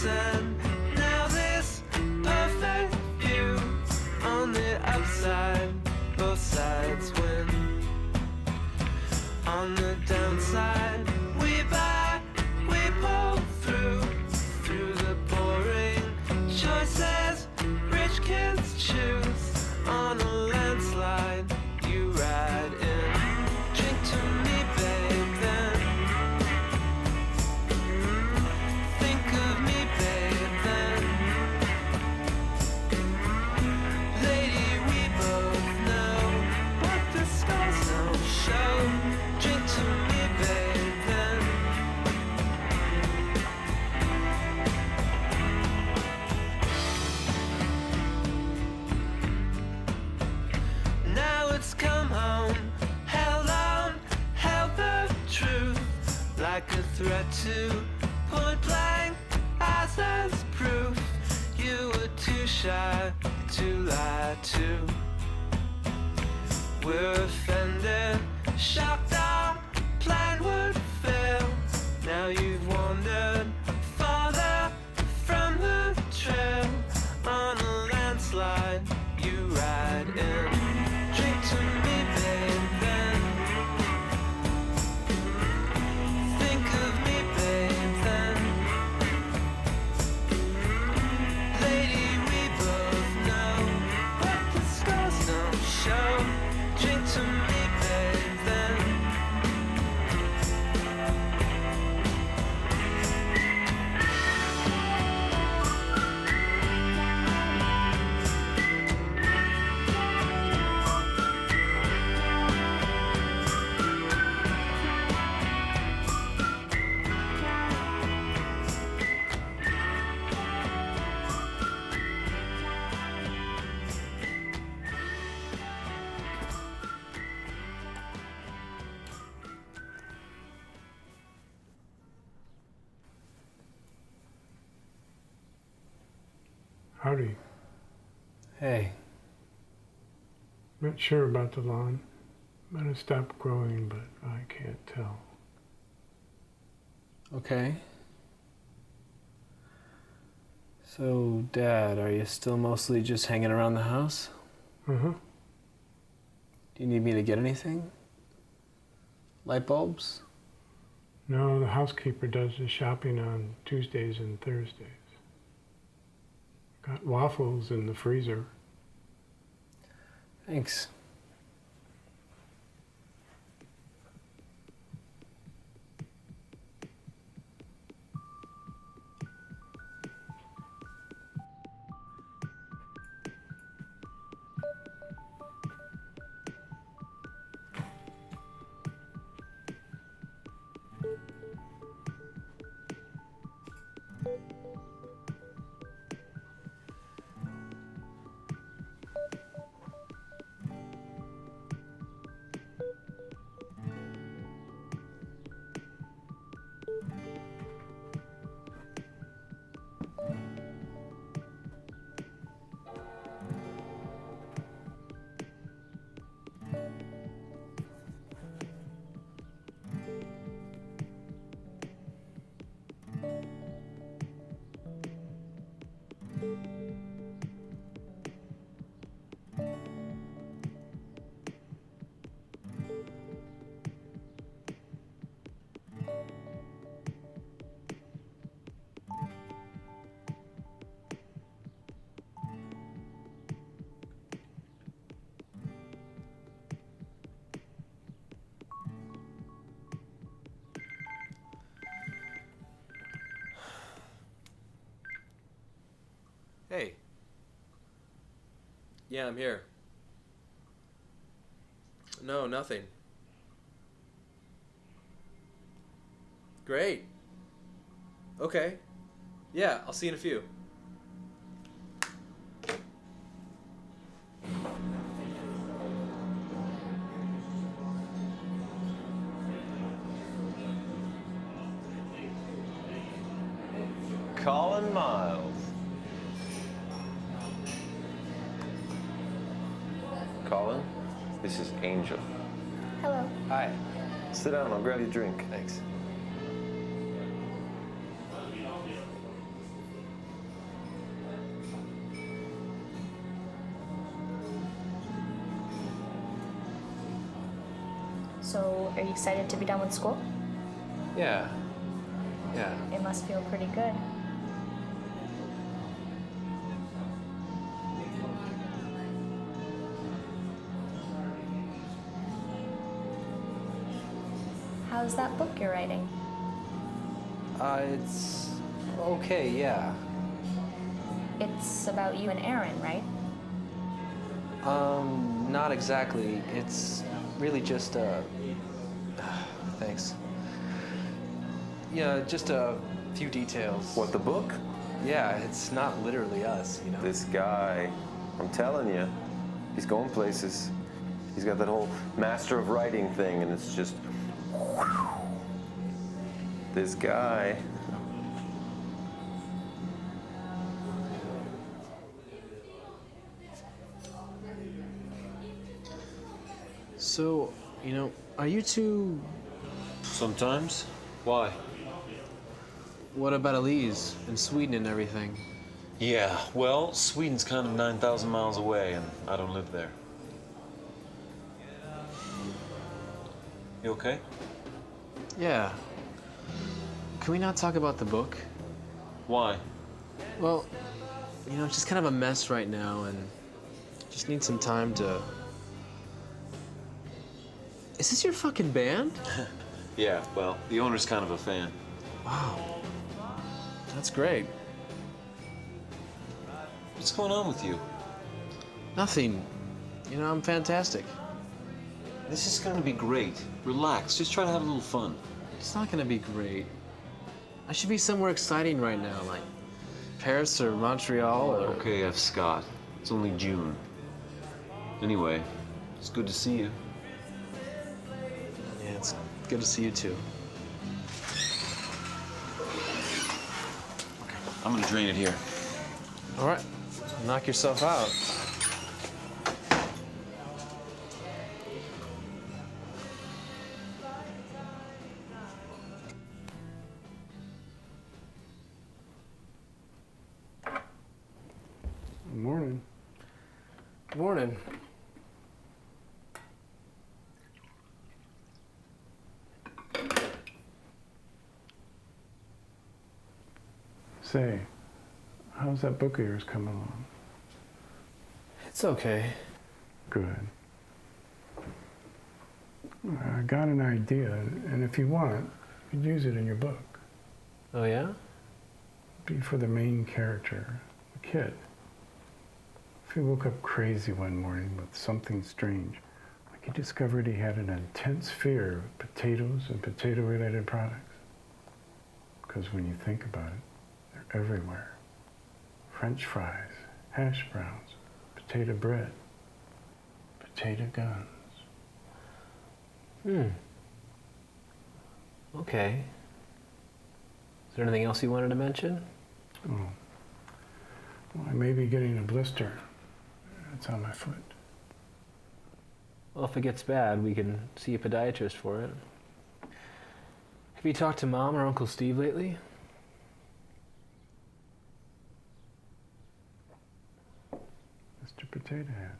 and now this perfect view. On the upside, both sides win. On the downside, we buy, we pull through the boring choices rich kids choose. On a landslide, you ride in. Drink to me, babe, then think of me, babe, then lady, we both know what the scars don't show. Drink to me, babe, then now it's come home, held on, held the truth like a threat to point blank as proof. You were too shy to lie to. We're offended, shocked our plan would fail. Now you've wandered farther from the trail. On a landslide, you ride in. Drink to me, babe, then think of me, babe, then lady, we both know what the scars don't show. Drink to me, babe, then Howdy. Hey, Not sure about the lawn. Might have stopped growing, but I can't tell. okay. So, Dad, are you still mostly just hanging around the house? Uh-huh. Do you need me to get anything? Light bulbs? No, the housekeeper does the shopping on Tuesdays and Thursdays. Got waffles in the freezer. Thanks. Hey. Yeah, I'm here. No, nothing. Great. Okay. Yeah, I'll see you in a few. Colin Miles. Colin, this is Angel. Hello. Hi. Sit down, I'll grab you a drink. Thanks. So, are you excited to be done with school? Yeah. Yeah. It must feel pretty good. How's that book you're writing? It's okay, yeah. It's about you and Aaron, right? Not exactly. It's really just thanks. Yeah, just a few details. What, the book? Yeah, it's not literally us, you know. This guy, I'm telling you, he's going places. He's got that whole master of writing thing, and it's just. Whew. This guy. So, are you two... Sometimes. Why? What about Elise and Sweden and everything? Yeah, well, Sweden's kind of 9,000 miles away, and I don't live there. You okay? Yeah. Can we not talk about the book? Why? Well, it's just kind of a mess right now, and just need some time to... Is this your fucking band? Yeah, well, the owner's kind of a fan. Wow. That's great. What's going on with you? Nothing. I'm fantastic. This is gonna be great. Relax, just try to have a little fun. It's not gonna be great. I should be somewhere exciting right now, like Paris or Montreal or... Okay, F. Scott. It's only June. Anyway, it's good to see you. Yeah, it's good to see you too. I'm gonna drain it here. All right, knock yourself out. Morning. Morning. Say, how's that book of yours coming along? It's okay. Good. I got an idea, and if you want, you could use it in your book. Oh, yeah? Be for the main character, the kid. If he woke up crazy one morning with something strange, like he discovered he had an intense fear of potatoes and potato-related products. Because when you think about it, they're everywhere. French fries, hash browns, potato bread, potato guns. Okay. Is there anything else you wanted to mention? Oh. Well, I may be getting a blister. It's on my foot. Well, if it gets bad, we can see a podiatrist for it. Have you talked to Mom or Uncle Steve lately? Mr. Potato Head.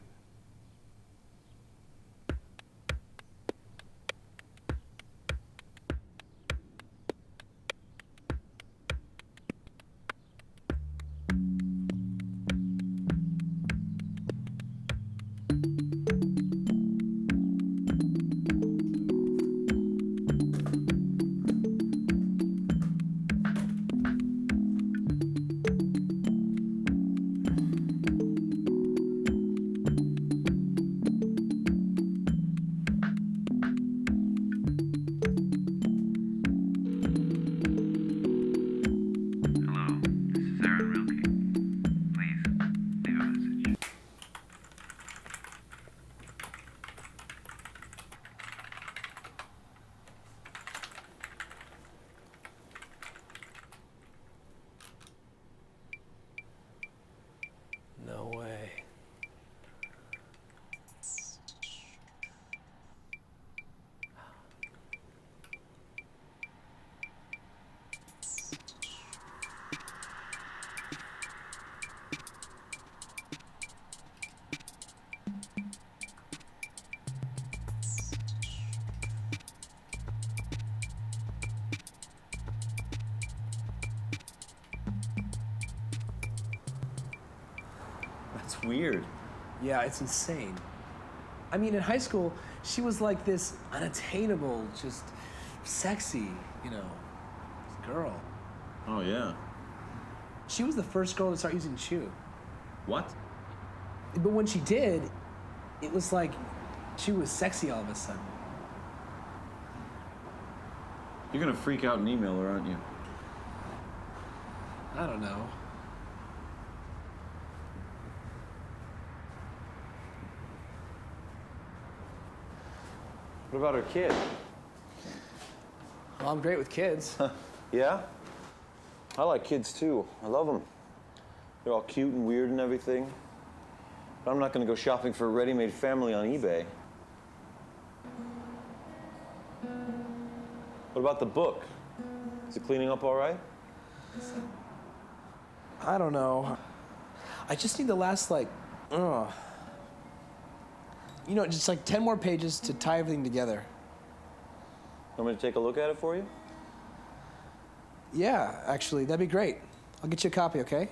weird. Yeah, it's insane. I mean, in high school, she was like this unattainable, just sexy, girl. Oh, yeah. She was the first girl to start using chew. What? But when she did, it was like she was sexy all of a sudden. You're gonna freak out and email her, aren't you? I don't know. What about her kid? Well, I'm great with kids. Yeah? I like kids too. I love them. They're all cute and weird and everything. But I'm not gonna go shopping for a ready-made family on eBay. What about the book? Is it cleaning up all right? I don't know. I just need the last, just like 10 more pages to tie everything together. Want me to take a look at it for you? Yeah, actually, that'd be great. I'll get you a copy, okay?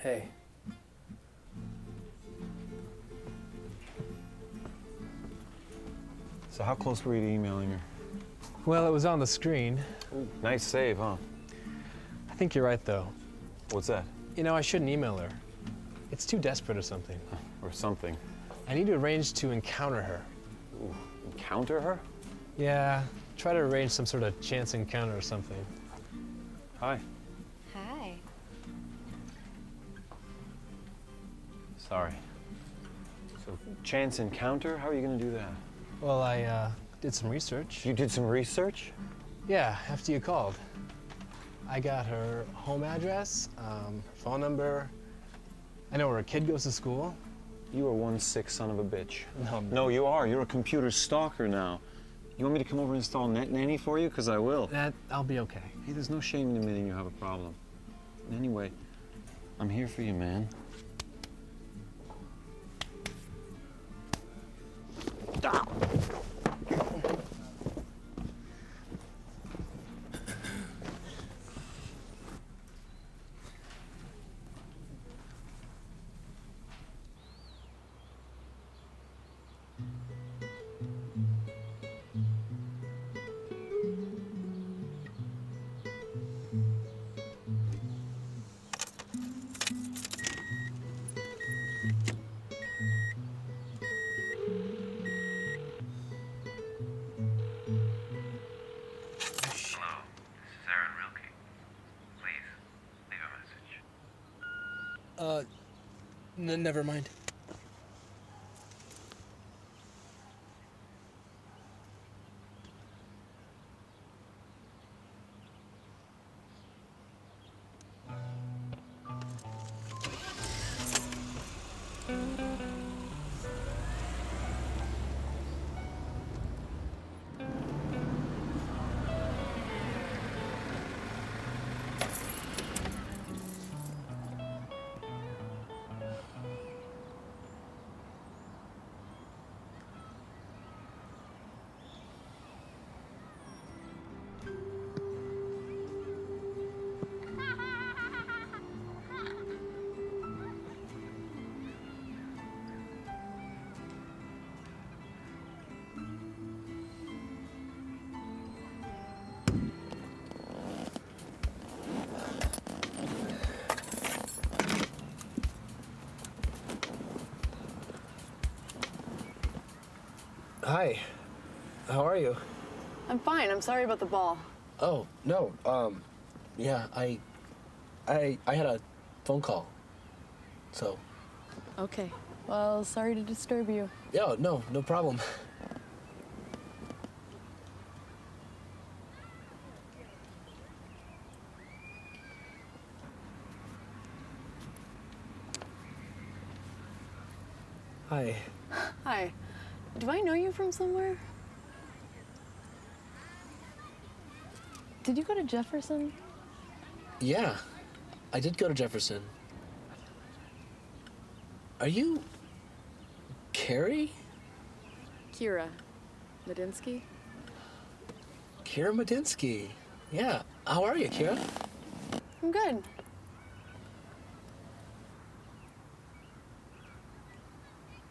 Hey. So how close were you to emailing her? Well, it was on the screen. Nice save, huh? I think you're right, though. What's that? I shouldn't email her. It's too desperate or something. Or something. I need to arrange to encounter her. Ooh, encounter her? Yeah, try to arrange some sort of chance encounter or something. Hi. Hi. Sorry. So, chance encounter? How are you gonna do that? Well, I did some research. You did some research? Yeah, after you called. I got her home address, phone number. I know where her kid goes to school. You are one sick son of a bitch. No, No, you are. You're a computer stalker now. You want me to come over and install NetNanny for you? Because I will. I'll be okay. Hey, there's no shame in admitting you have a problem. Anyway, I'm here for you, man. Never mind. Hi. How are you? I'm fine. I'm sorry about the ball. Oh, no. Yeah, I I had a phone call. So, Okay. Well, sorry to disturb you. yeah, no problem. Hi. Hi. Do I know you from somewhere? Did you go to Jefferson? Yeah, I did go to Jefferson. Are you Carrie? Kira Medinsky? Kira Medinsky. Yeah. How are you, Kira? I'm good.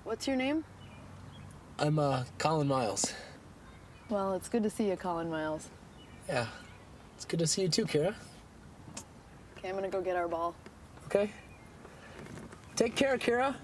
What's your name? I'm Colin Miles. Well, it's good to see you, Colin Miles. Yeah. It's good to see you too, Kira. Okay, I'm gonna go get our ball. Okay. Take care, Kira.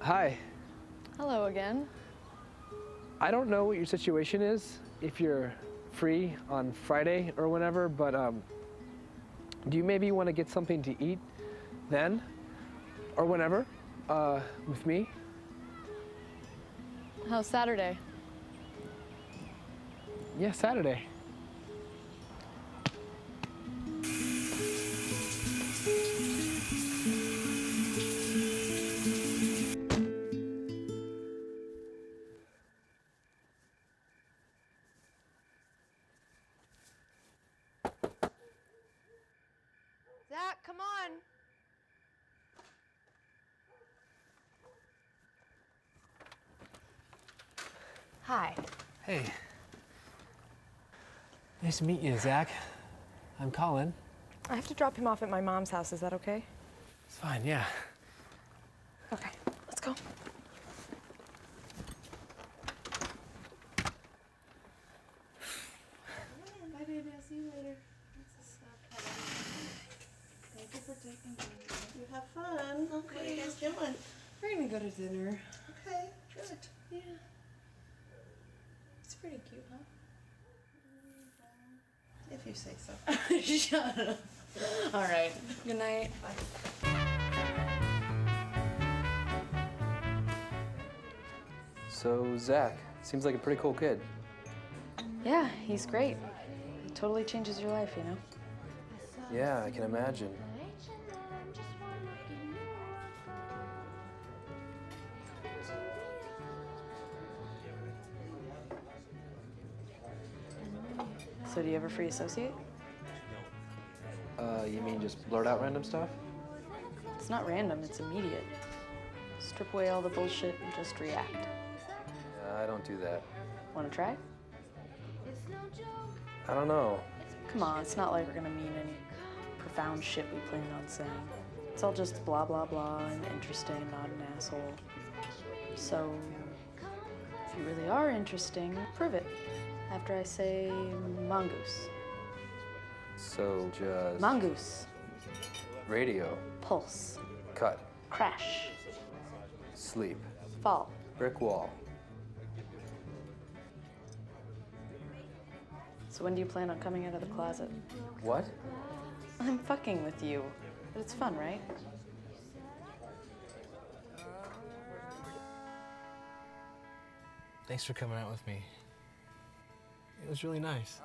Hi. Hello again. I don't know what your situation is, if you're free on Friday or whenever, but do you maybe want to get something to eat then or whenever with me? How's Saturday? Yeah, Saturday. Zach, come on. Hi. Hey. Nice to meet you, Zach. I'm Colin. I have to drop him off at my mom's house. Is that okay? It's fine, yeah. Okay, let's go. Bye, baby. I'll see you later. Thank you for taking me. You have fun. Okay. What are you guys doing? We're gonna go to dinner. Okay, good. Yeah. It's pretty cute, huh? If you say so. Shut up. All right. Good night. So, Zach, seems like a pretty cool kid. Yeah, he's great. He totally changes your life, you know? Yeah, I can imagine. So do you ever free associate? You mean just blurt out random stuff? It's not random, it's immediate. Strip away all the bullshit and just react. Yeah, I don't do that. Wanna try? I don't know. Come on, it's not like we're gonna mean any profound shit we planned on saying. It's all just blah blah blah and interesting, not an asshole. So, if you really are interesting, prove it. After I say mongoose. So, just Mongoose. radio, Pulse. cut, Crash. sleep, Fall. brick wall. So when do you plan on coming out of the closet? What? I'm fucking with you. But it's fun, right? Thanks for coming out with me. It was really nice.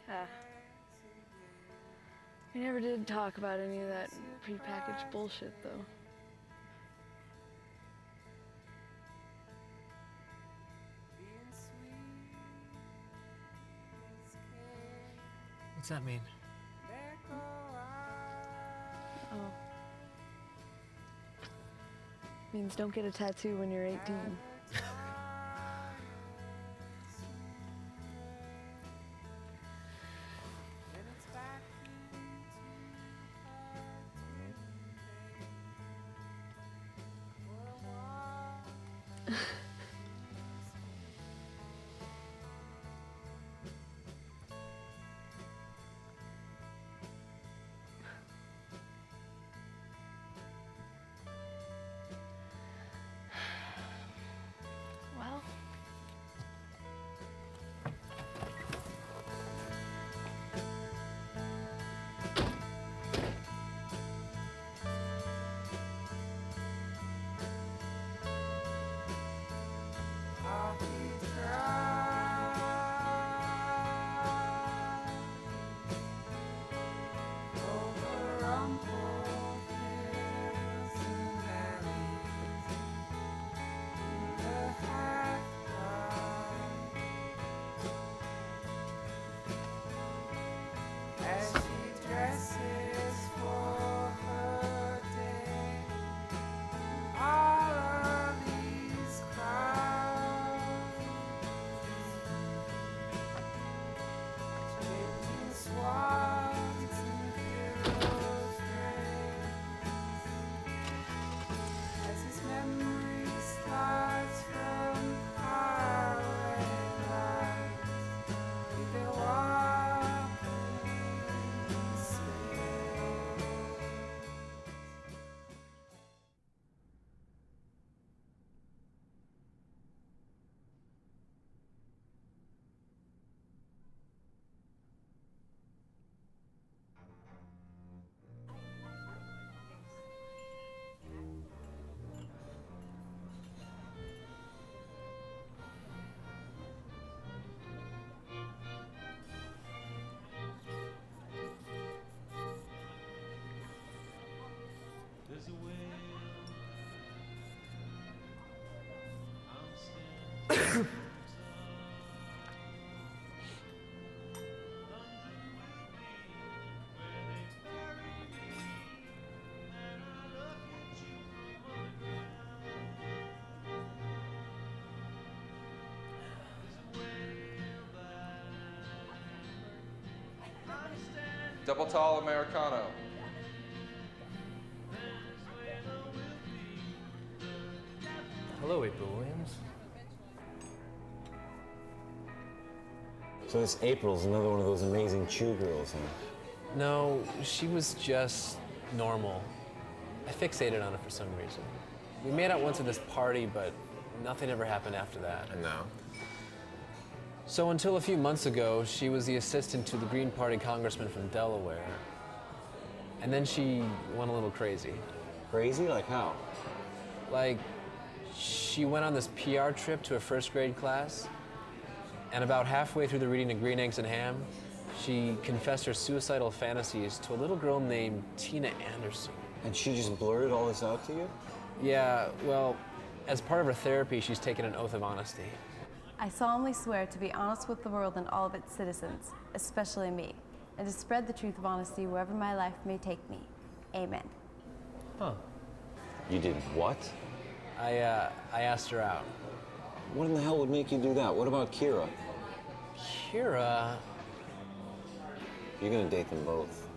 Yeah. We never did talk about any of that prepackaged bullshit, though. What's that mean? Oh. Means don't get a tattoo when you're 18. Double tall Americano. Hello, April Williams. So this April's another one of those amazing Chew girls, huh? No, she was just normal. I fixated on her for some reason. We made out once at this party, but nothing ever happened after that. And now? So until a few months ago, she was the assistant to the Green Party congressman from Delaware. And then she went a little crazy. Crazy? Like how? Like, she went on this PR trip to a first grade class, and about halfway through the reading of Green Eggs and Ham, she confessed her suicidal fantasies to a little girl named Tina Anderson. And she just blurted all this out to you? Yeah, well, as part of her therapy, she's taken an oath of honesty. I solemnly swear to be honest with the world and all of its citizens, especially me, and to spread the truth of honesty wherever my life may take me. Amen. Huh. You did what? I asked her out. What in the hell would make you do that? What about Kira? Kira? You're gonna date them both.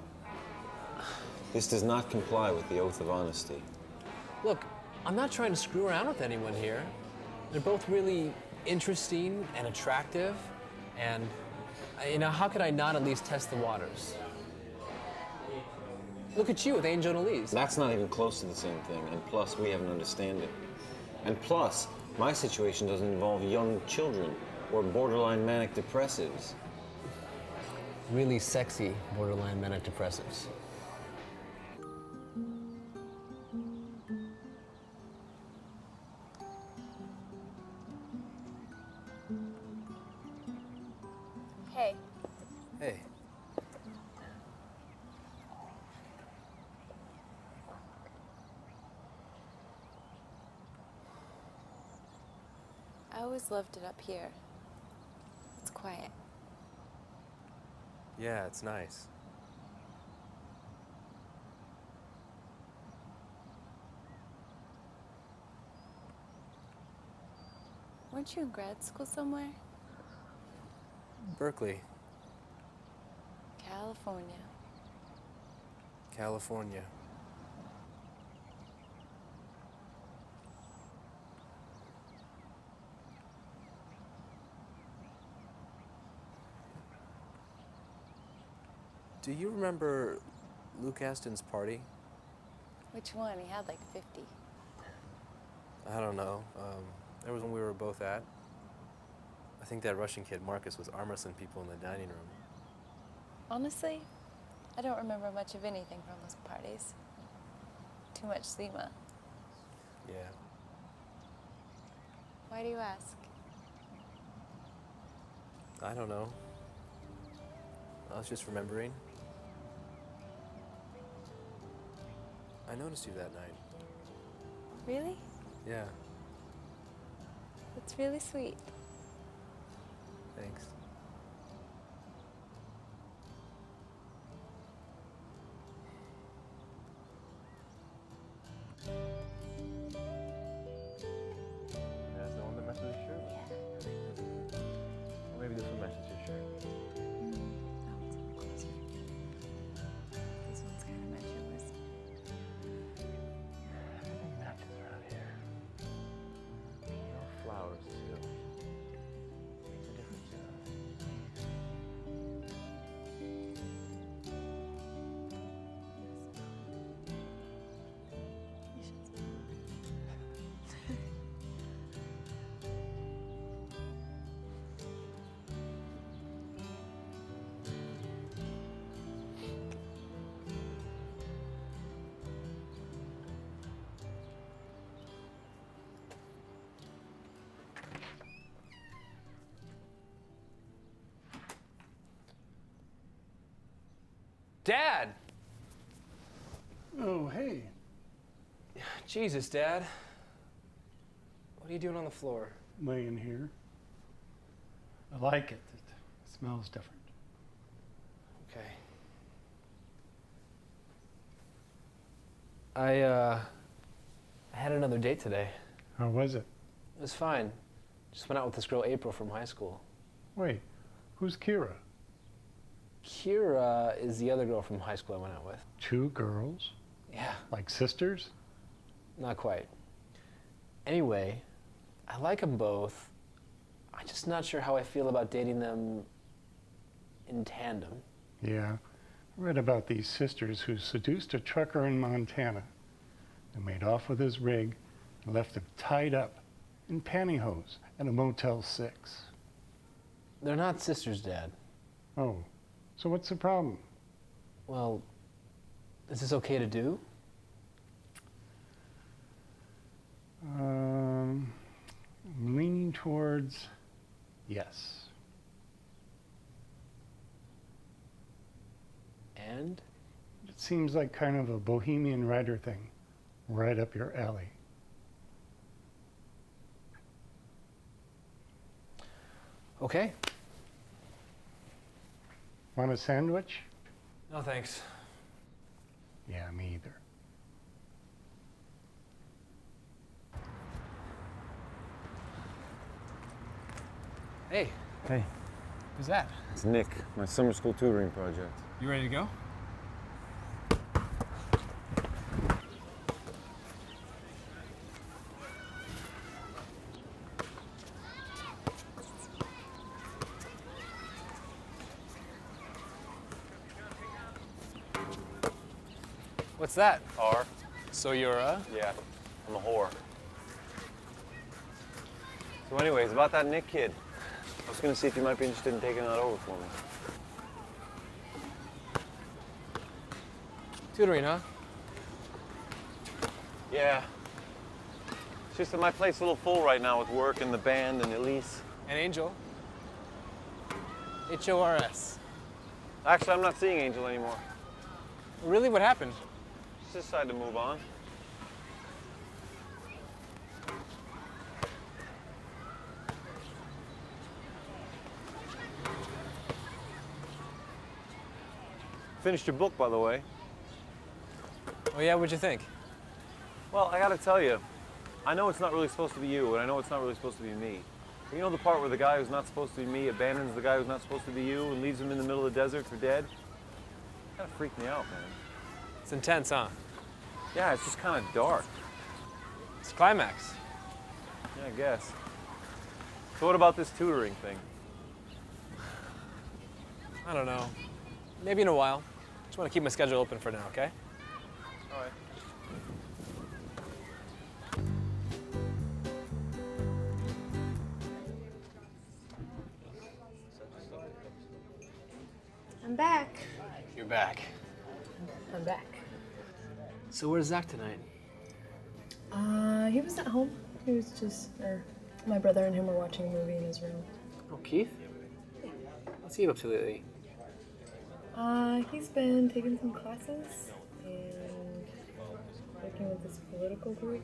This does not comply with the oath of honesty. Look, I'm not trying to screw around with anyone here. They're both really interesting and attractive, and, you know, how could I not at least test the waters? Look at you with Angel and Elise. That's not even close to the same thing, and plus, we have an understanding. And plus, my situation doesn't involve young children or borderline manic depressives. Really sexy borderline manic depressives. Hey. Hey. I always loved it up here. It's quiet. Yeah, it's nice. Weren't you in grad school somewhere? Berkeley, California. California. Do you remember Luke Aston's party? Which one? He had like 50. I don't know. There was one we were both at. I think that Russian kid, Marcus, was arm wrestling people in the dining room. Honestly, I don't remember much of anything from those parties. Too much SEMA. Yeah. Why do you ask? I don't know. I was just remembering. I noticed you that night. Really? Yeah, That's really sweet. thanks. That's the one that matches your shirt? Or maybe this one matches your shirt. These ones kind of match yours. Everything matches around here. Your flowers, too. Makes a difference, you know. You should smell it. Dad! Oh, hey. Jesus, Dad. What are you doing on the floor? Laying here. I like it. It smells different. Okay. I had another date today. How was it? It was fine. Just went out with this girl, April, from high school. Wait, who's Kira? Kira is the other girl from high school I went out with. 2 girls? Yeah. Like sisters? Not quite. Anyway, I like them both. I'm just not sure how I feel about dating them in tandem. Yeah. I read about these sisters who seduced a trucker in Montana and made off with his rig and left him tied up in pantyhose at a Motel 6. They're not sisters, Dad. Oh, so what's the problem? Well, is this okay to do? I'm leaning towards yes. And? It seems like kind of a Bohemian writer thing, right up your alley. Okay. Want a sandwich? No, thanks. Yeah, me either. Hey. Hey, Who's that? it's Nick, my summer school tutoring project. You ready to go? What's that? R? So you're a? Yeah, I'm a whore. So anyways, about that Nick kid. I was gonna see if you might be interested in taking that over for me. Tutoring, huh? Yeah. It's just that my plate's a little full right now with work and the band and Elise. And Angel. H-O-R-S. Actually, I'm not seeing Angel anymore. Really? What happened? Just decided to move on. Finished your book, by the way. Oh yeah, what'd you think? Well, I gotta tell you, I know it's not really supposed to be you, and I know it's not really supposed to be me. But you know the part where the guy who's not supposed to be me abandons the guy who's not supposed to be you and leaves him in the middle of the desert for dead? Kind of freaked me out, man. It's intense, huh? Yeah, it's just kind of dark. It's climax. Yeah, I guess. So what about this tutoring thing? I don't know. Maybe in a while. Just want to keep my schedule open for now, okay? All right. I'm back. You're back. I'm back. So where's Zach tonight? He was at home. He was just, my brother and him were watching a movie in his room. Oh, Keith? What's he up to lately? He's been taking some classes and working with this political group.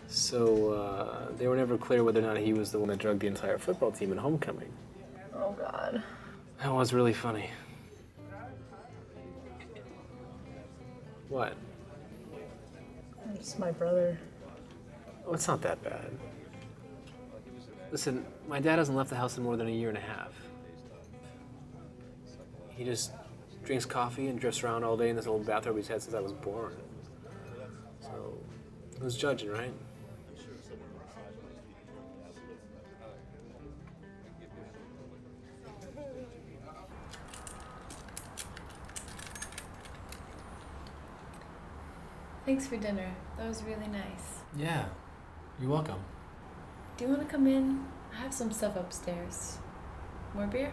So, they were never clear whether or not he was the one that drugged the entire football team in homecoming. Oh, God. That was really funny. What? It's my brother. Oh, it's not that bad. Listen, my dad hasn't left the house in more than a year and a half. He just drinks coffee and drifts around all day in this old bathrobe he's had since I was born. So, who's judging, right? Thanks for dinner. That was really nice. Yeah, you're welcome. Do you want to come in? I have some stuff upstairs. More beer?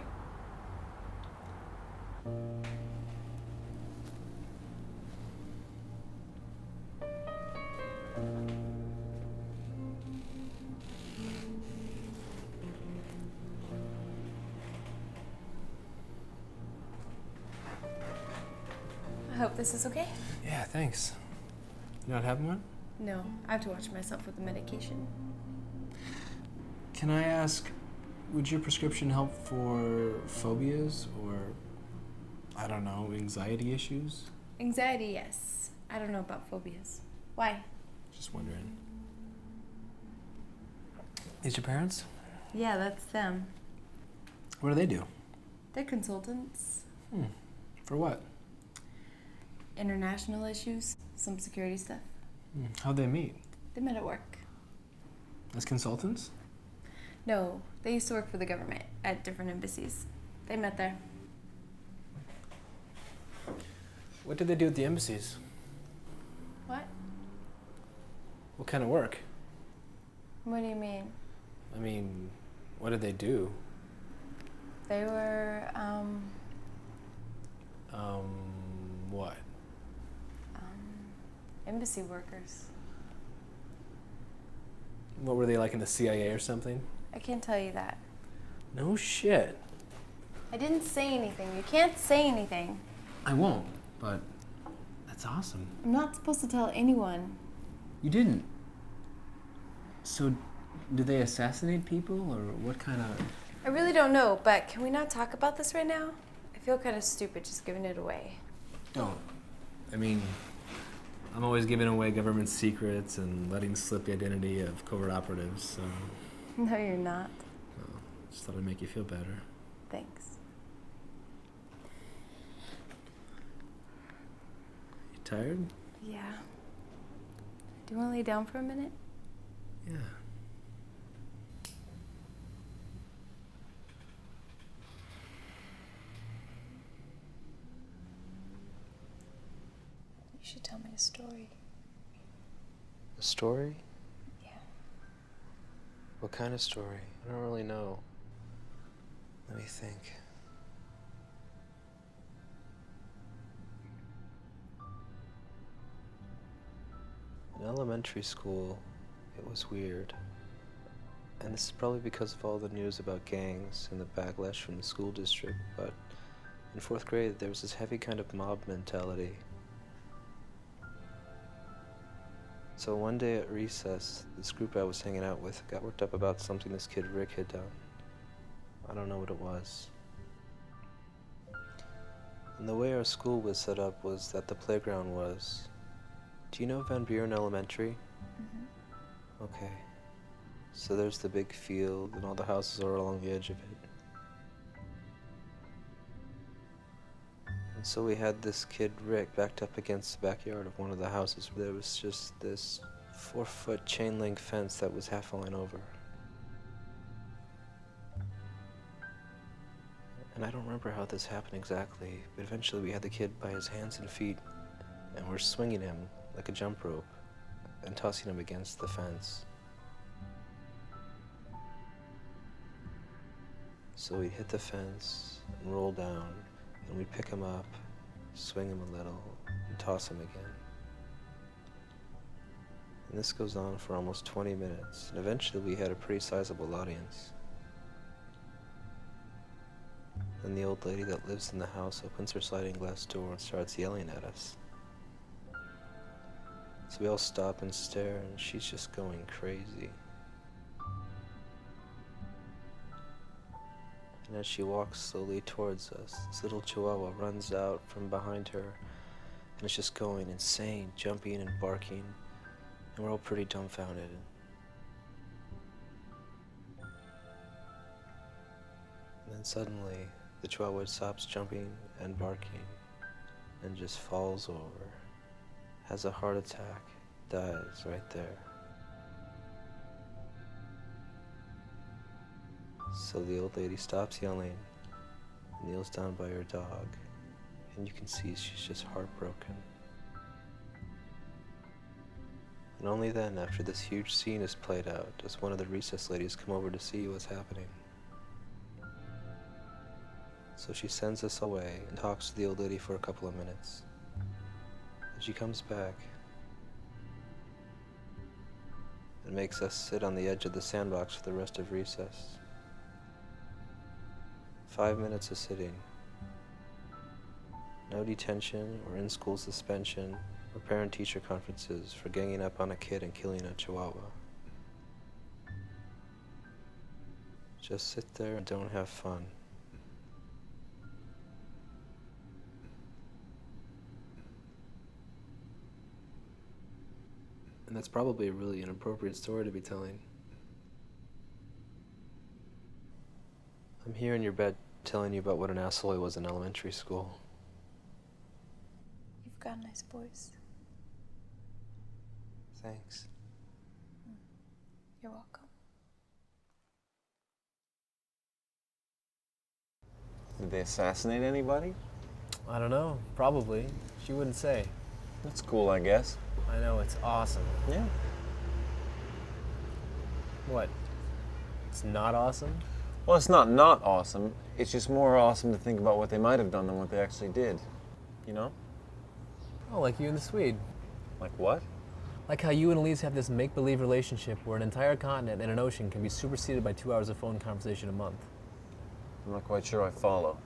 I hope this is okay. Yeah, thanks. You not having one? No, I have to watch myself with the medication. Can I ask, would your prescription help for phobias or, I don't know, anxiety issues? Anxiety, yes. I don't know about phobias. Why? Just wondering. These your parents? Yeah, that's them. What do they do? They're consultants. For what? International issues, some security stuff. How'd they meet? They met at work. As consultants? No, they used to work for the government at different embassies. They met there. What did they do at the embassies? What? What kind of work? What do you mean? I mean, what did they do? They were, What? embassy workers. What were they, like in the CIA or something? I can't tell you that. No shit. I didn't say anything. You can't say anything. I won't, but that's awesome. I'm not supposed to tell anyone. You didn't. So, did they assassinate people, or what kind of... I really don't know, but can we not talk about this right now? I feel kind of stupid just giving it away. Don't. I mean, I'm always giving away government secrets and letting slip the identity of covert operatives, so... No, you're not. Well, just thought I'd make you feel better. Thanks. You tired? Yeah. Do you want to lay down for a minute? Yeah. You should tell me a story. A story? Yeah. What kind of story? I don't really know. Let me think. In elementary school, it was weird. And this is probably because of all the news about gangs and the backlash from the school district, but in 4th grade, there was this heavy kind of mob mentality. So one day at recess, this group I was hanging out with got worked up about something this kid Rick had done. I don't know what it was. And the way our school was set up was that the playground was... Do you know Van Buren Elementary? Mm-hmm. Okay. So there's the big field, and all the houses are along the edge of it. And so we had this kid, Rick, backed up against the backyard of one of the houses. There was just this 4-foot chain link fence that was half falling over. And I don't remember how this happened exactly, but eventually we had the kid by his hands and feet, and we're swinging him like a jump rope and tossing him against the fence. So we'd hit the fence and roll down, and we'd pick him up, swing him a little, and toss him again. And this goes on for almost 20 minutes, and eventually we had a pretty sizable audience. Then the old lady that lives in the house opens her sliding glass door and starts yelling at us. So we all stop and stare, and she's just going crazy. And as she walks slowly towards us, this little chihuahua runs out from behind her, and it's just going insane, jumping and barking, and we're all pretty dumbfounded. And then suddenly, the chihuahua stops jumping and barking, and just falls over, has a heart attack, dies right there. So the old lady stops yelling, kneels down by her dog, and you can see she's just heartbroken. And only then, after this huge scene is played out, does one of the recess ladies come over to see what's happening. So she sends us away and talks to the old lady for a couple of minutes. And she comes back and makes us sit on the edge of the sandbox for the rest of recess. 5 minutes of sitting. No detention or in-school suspension or parent-teacher conferences for ganging up on a kid and killing a chihuahua. Just sit there and don't have fun. And that's probably a really inappropriate story to be telling. I'm here in your bed telling you about what an asshole I was in elementary school. You've got a nice voice. Thanks. You're welcome. Did they assassinate anybody? I don't know. Probably. She wouldn't say. That's cool, I guess. I know, it's awesome. Yeah. What? It's not awesome? Well, it's not awesome. It's just more awesome to think about what they might have done than what they actually did. You know? Oh, like you and the Swede. Like what? Like how you and Elise have this make-believe relationship where an entire continent and an ocean can be superseded by 2 hours of phone conversation a month. I'm not quite sure I follow.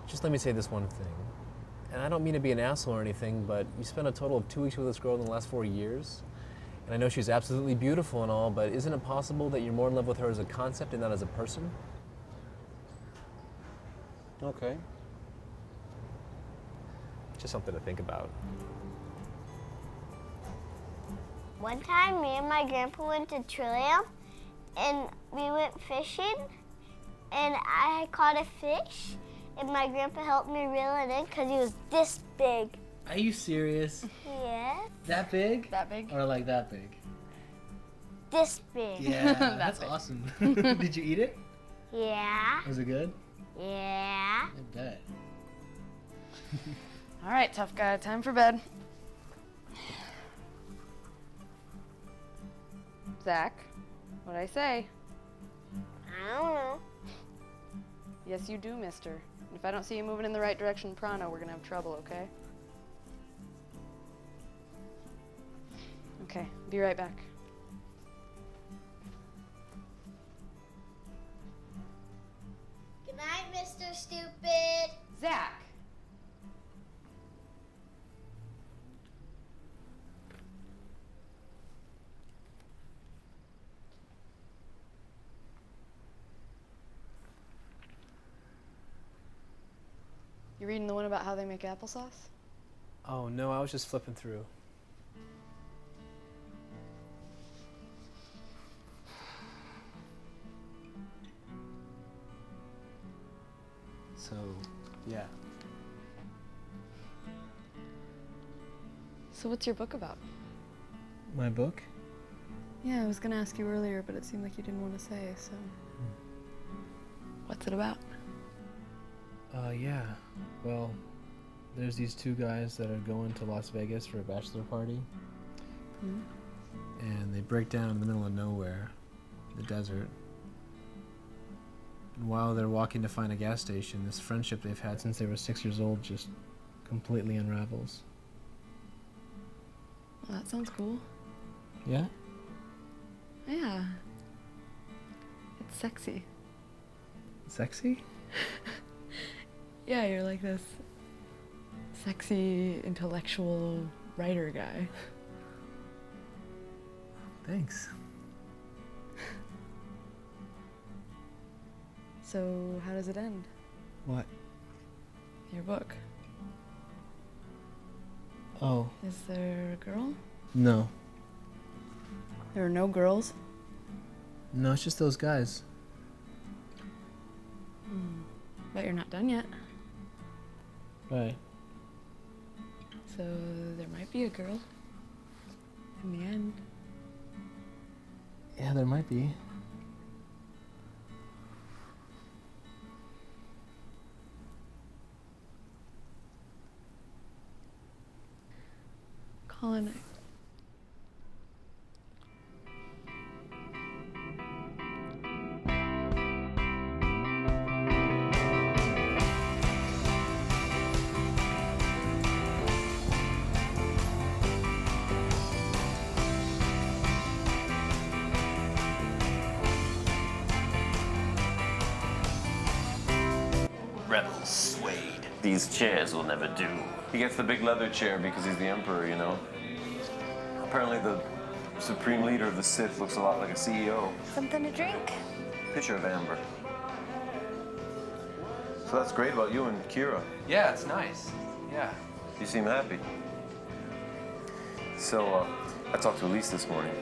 Just let me say this one thing. And I don't mean to be an asshole or anything, but you spent a total of 2 weeks with this girl in the last 4 years. And I know she's absolutely beautiful and all, but isn't it possible that you're more in love with her as a concept and not as a person? Okay. Just something to think about. One time, me and my grandpa went to Trillium, and we went fishing, and I had caught a fish, and my grandpa helped me reel it in because he was this big. Are you serious? Yeah. That big? That big? Or like that big? This big. Yeah, that's awesome. Did you eat it? Yeah. Was it good? Yeah. I bet. All right, tough guy, time for bed. Zach, what'd I say? I don't know. Yes, you do, mister. If I don't see you moving in the right direction pronto, we're gonna have trouble, okay? Okay, be right back. Good night, Mr. Stupid. Zach! You reading the one about how they make applesauce? Oh no, I was just flipping through. So, yeah. So what's your book about? My book? Yeah, I was gonna ask you earlier, but it seemed like you didn't want to say, so... What's it about? Yeah. Well, there's these 2 guys that are going to Las Vegas for a bachelor party. Hmm? And they break down in the middle of nowhere, the desert. And while they're walking to find a gas station, this friendship they've had since they were 6 years old just completely unravels. Well, that sounds cool. Yeah? Yeah. It's sexy. Sexy? Yeah, you're like this sexy, intellectual writer guy. Thanks. So, how does it end? What? Your book. Oh. Is there a girl? No. There are no girls? No, it's just those guys. But you're not done yet. Right. So, there might be a girl. In the end. Yeah, there might be. Colin, Rebels swayed. These chairs will never do. He gets the big leather chair because he's the emperor, you know. Apparently the supreme leader of the Sith looks a lot like a CEO. Something to drink? Pitcher of amber. So that's great about you and Kira. Yeah, it's nice. Yeah. You seem happy. So, I talked to Elise this morning.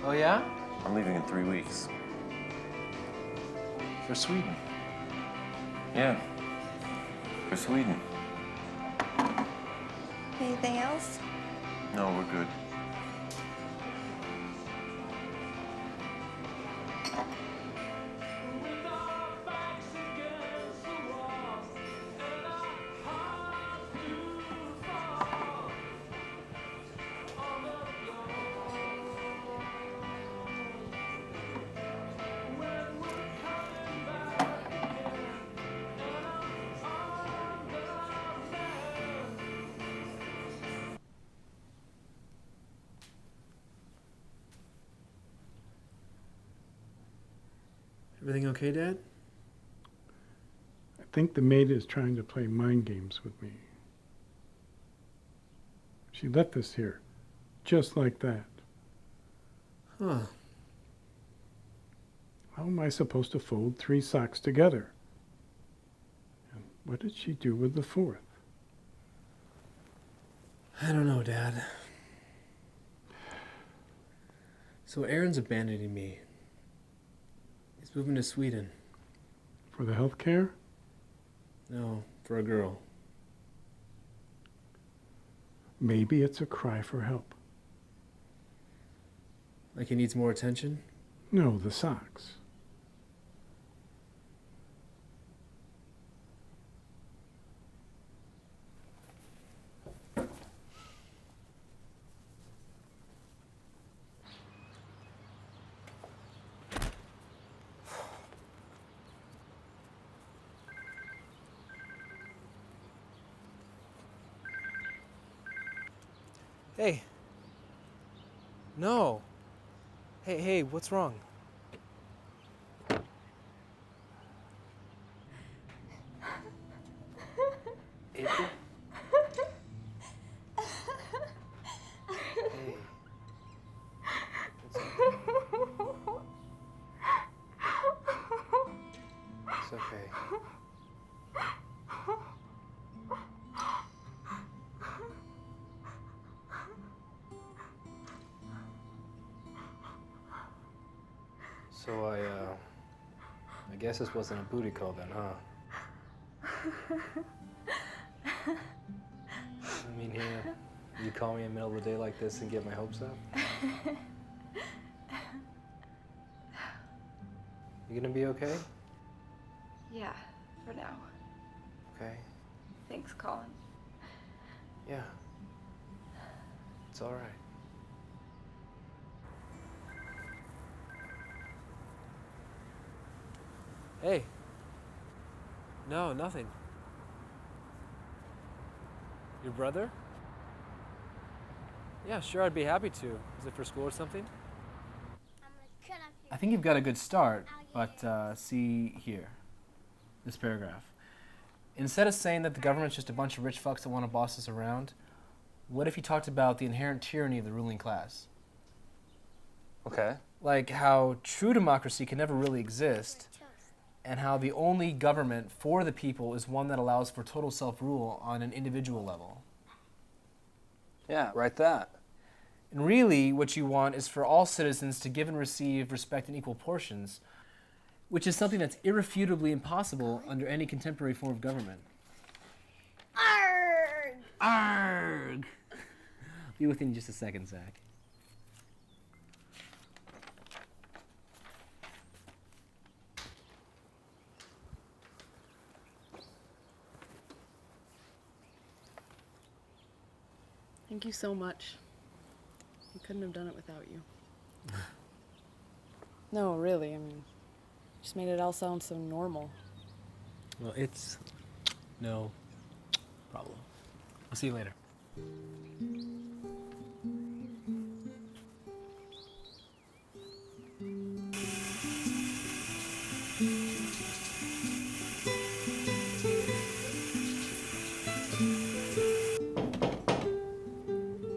Oh, yeah? I'm leaving in 3 weeks. For Sweden. Yeah. For Sweden. Anything else? No, we're good. Everything okay, Dad? I think the maid is trying to play mind games with me. She left us here, just like that. Huh. How am I supposed to fold 3 socks together? And what did she do with the 4th? I don't know, Dad. So Aaron's abandoning me. He's moving to Sweden. For the health care? No, for a girl. Maybe it's a cry for help. Like he needs more attention? No, the socks. Hey. No. Hey, what's wrong? April? Hey. It's okay. So I guess this wasn't a booty call then, huh? I mean, here, you call me in the middle of the day like this and get my hopes up? You gonna be okay? Yeah, for now. Okay. Thanks, Colin. Yeah. It's all right. Hey. No, nothing. Your brother? Yeah, sure, I'd be happy to. Is it for school or something? I think you've got a good start, but see here, this paragraph. Instead of saying that the government's just a bunch of rich fucks that want to boss us around, what if you talked about the inherent tyranny of the ruling class? Okay. Like how true democracy can never really exist, and how the only government for the people is one that allows for total self-rule on an individual level. Yeah, write that. And really, what you want is for all citizens to give and receive respect in equal portions, which is something that's irrefutably impossible under any contemporary form of government. Arrgh! Arrgh! Be with you in just a second, Zach. Thank you so much. I couldn't have done it without you. No, really, I mean, just made it all sound so normal. Well, it's no problem. I'll see you later.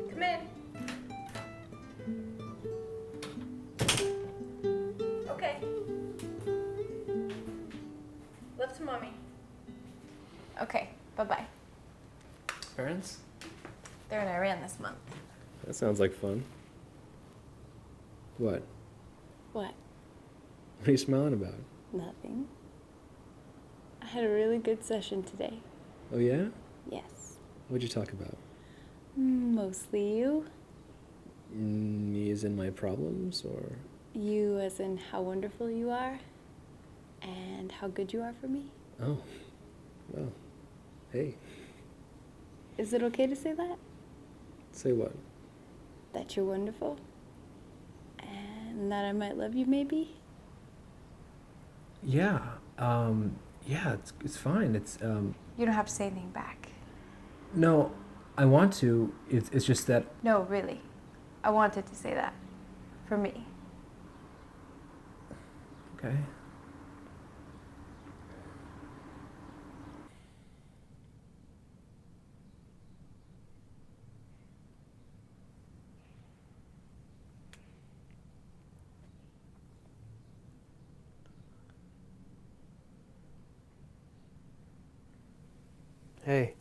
Come in. Okay. Love to mommy. Okay, bye-bye. Parents? They're in Iran this month. That sounds like fun. What? What? What are you smiling about? Nothing. I had a really good session today. Oh, yeah? Yes. What'd you talk about? Mostly you. Me as in my problems, or? You as in how wonderful you are and how good you are for me. Oh, well, hey. Is it okay to say that? Say what? That you're wonderful? And that I might love you, maybe? Yeah, yeah, it's fine. You don't have to say anything back. No, I want to. It's just that. No, really. I wanted to say that. For me. Okay. Hey.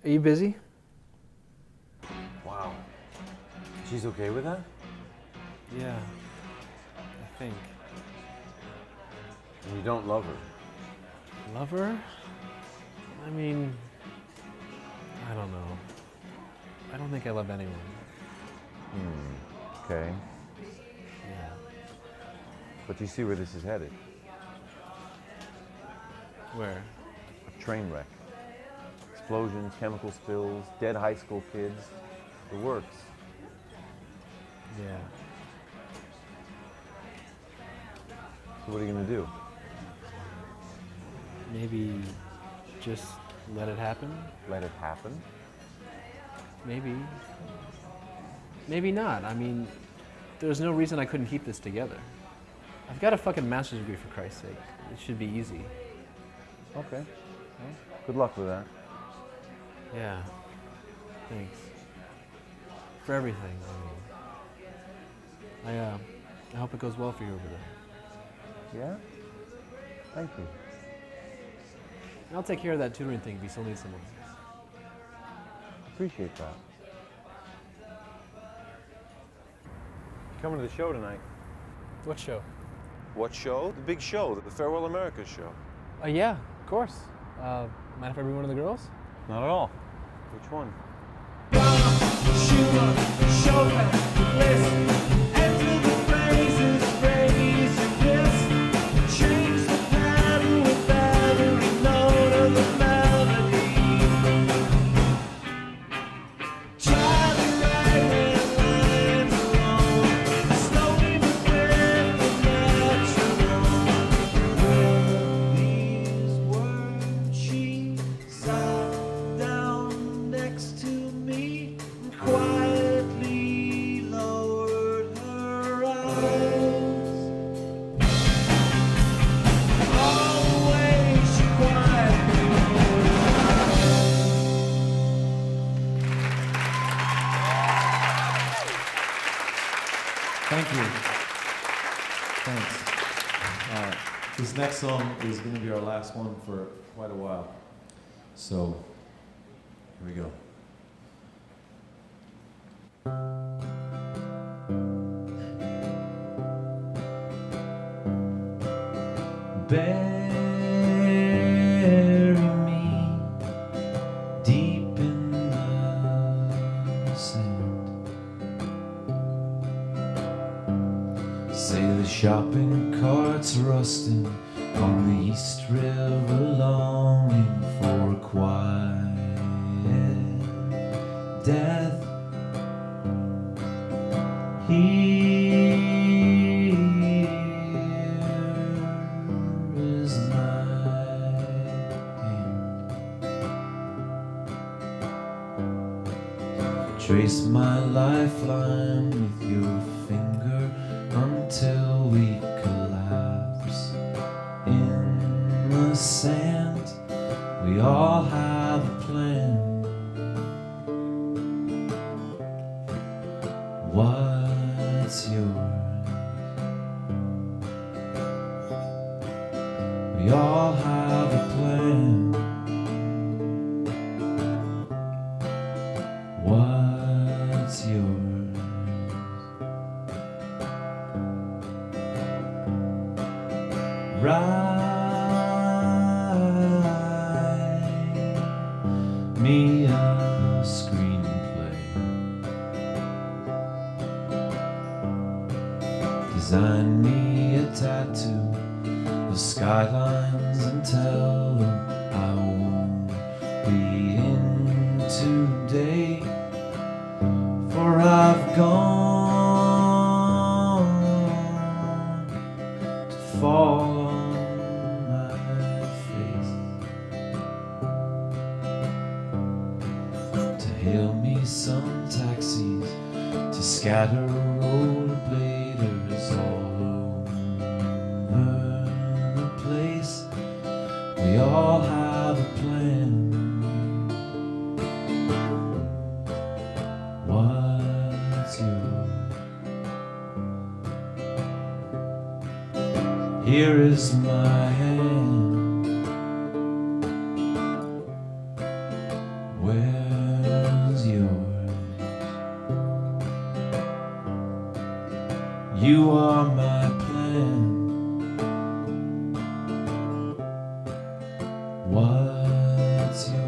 Are you busy? Wow. She's okay with that? Yeah, I think. And you don't love her? Love her? I mean, I don't know. I don't think I love anyone. Okay. Yeah. But you see where this is headed? Where? A train wreck. Explosions, chemical spills, dead high school kids. The works. Yeah. So what are you gonna do? Maybe just let it happen? Let it happen? Maybe. Maybe not. I mean, there's no reason I couldn't keep this together. I've got a fucking master's degree, for Christ's sake. It should be easy. Okay. Well, good luck with that. Yeah. Thanks. For everything, I mean. I hope it goes well for you over there. Yeah? Thank you. I'll take care of that tutoring thing if you still need someone. Appreciate that. Coming to the show tonight. What show? What show? The big show, the Farewell America show. Yeah, of course. Mind if I bring one of the girls? Not at all. Which one? Thank you. Thanks. This next song is going to be our last one for quite a while. So, here we go. Bury me deep in the sand. Say the shopping cart's rusting on the East River, longing for a quiet death. Trace my lifeline with your finger until we collapse in the sand. We all have a plan. What's yours? We all have a plan. What's yours? Right skylines and tell them I won't be in today, for I've gone to fall on my face, to hail me some taxis, to scatter rollerbladers all over the place. We all have a plan. What's yours? Here is my hand. Where's yours? You are my plan. What's yours?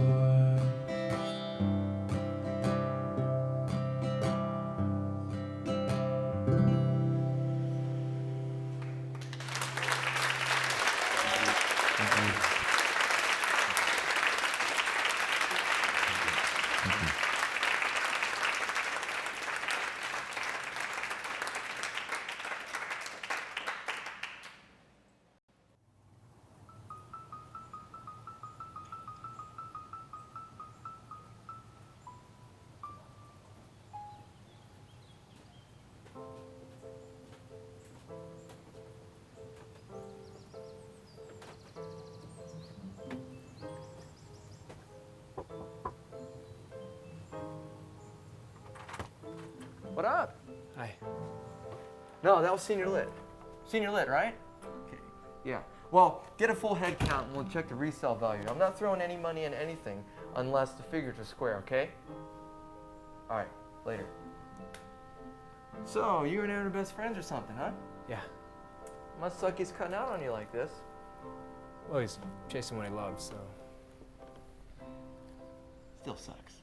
What up? Hi. No, that was senior lit. Senior lit, right? Okay. Yeah. Well, get a full head count and we'll check the resale value. I'm not throwing any money in anything unless the figures are square, okay? All right, later. So, you and Aaron are best friends or something, huh? Yeah. Must suck he's cutting out on you like this. Well, he's chasing what he loves, so. Still sucks.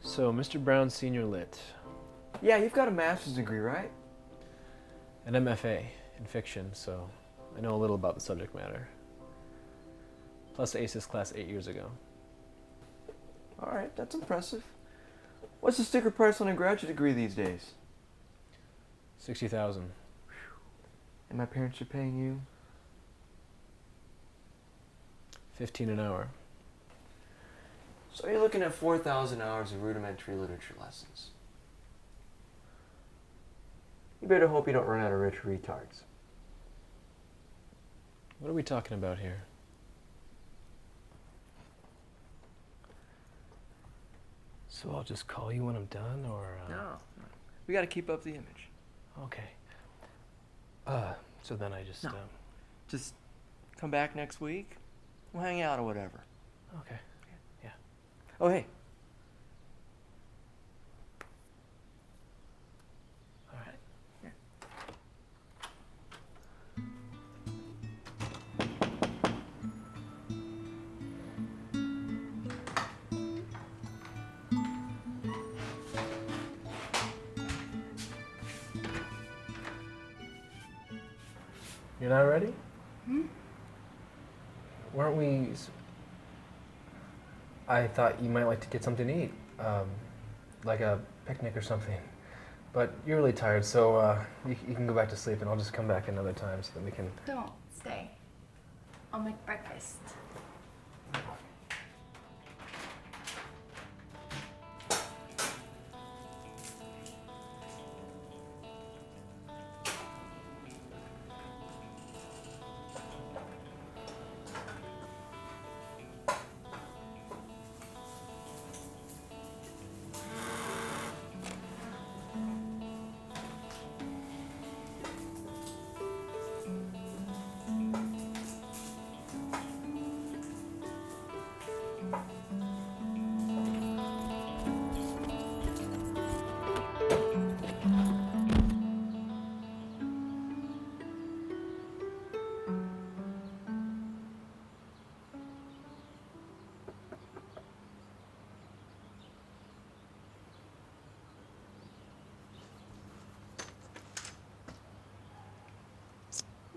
So, Mr. Brown, senior lit. Yeah, you've got a master's degree, right? An MFA in fiction, so I know a little about the subject matter. Plus ACES class 8 years ago. All right, that's impressive. What's the sticker price on a graduate degree these days? 60,000. And my parents are paying you? 15 an hour. So you're looking at 4,000 hours of rudimentary literature lessons. You better hope you don't run out of rich retards. What are we talking about here? So I'll just call you when I'm done, or? No. We gotta keep up the image. Okay. So then I just. No. Just come back next week. We'll hang out or whatever. Okay. Yeah. Oh, hey. All right. You're not ready? Weren't we? I thought you might like to get something to eat, like a picnic or something. But you're really tired, so you can go back to sleep, and I'll just come back another time so that we can. Don't stay. I'll make breakfast.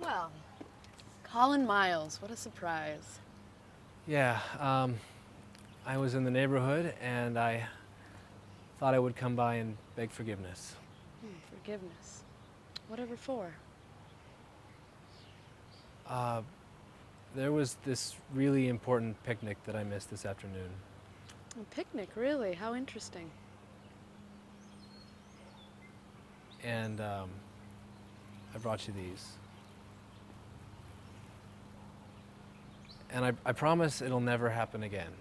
Well, Colin Miles, what a surprise. Yeah, I was in the neighborhood and I thought I would come by and beg forgiveness. Forgiveness. Whatever for? There was this really important picnic that I missed this afternoon. A picnic, really? How interesting. And I brought you these. And I promise it'll never happen again.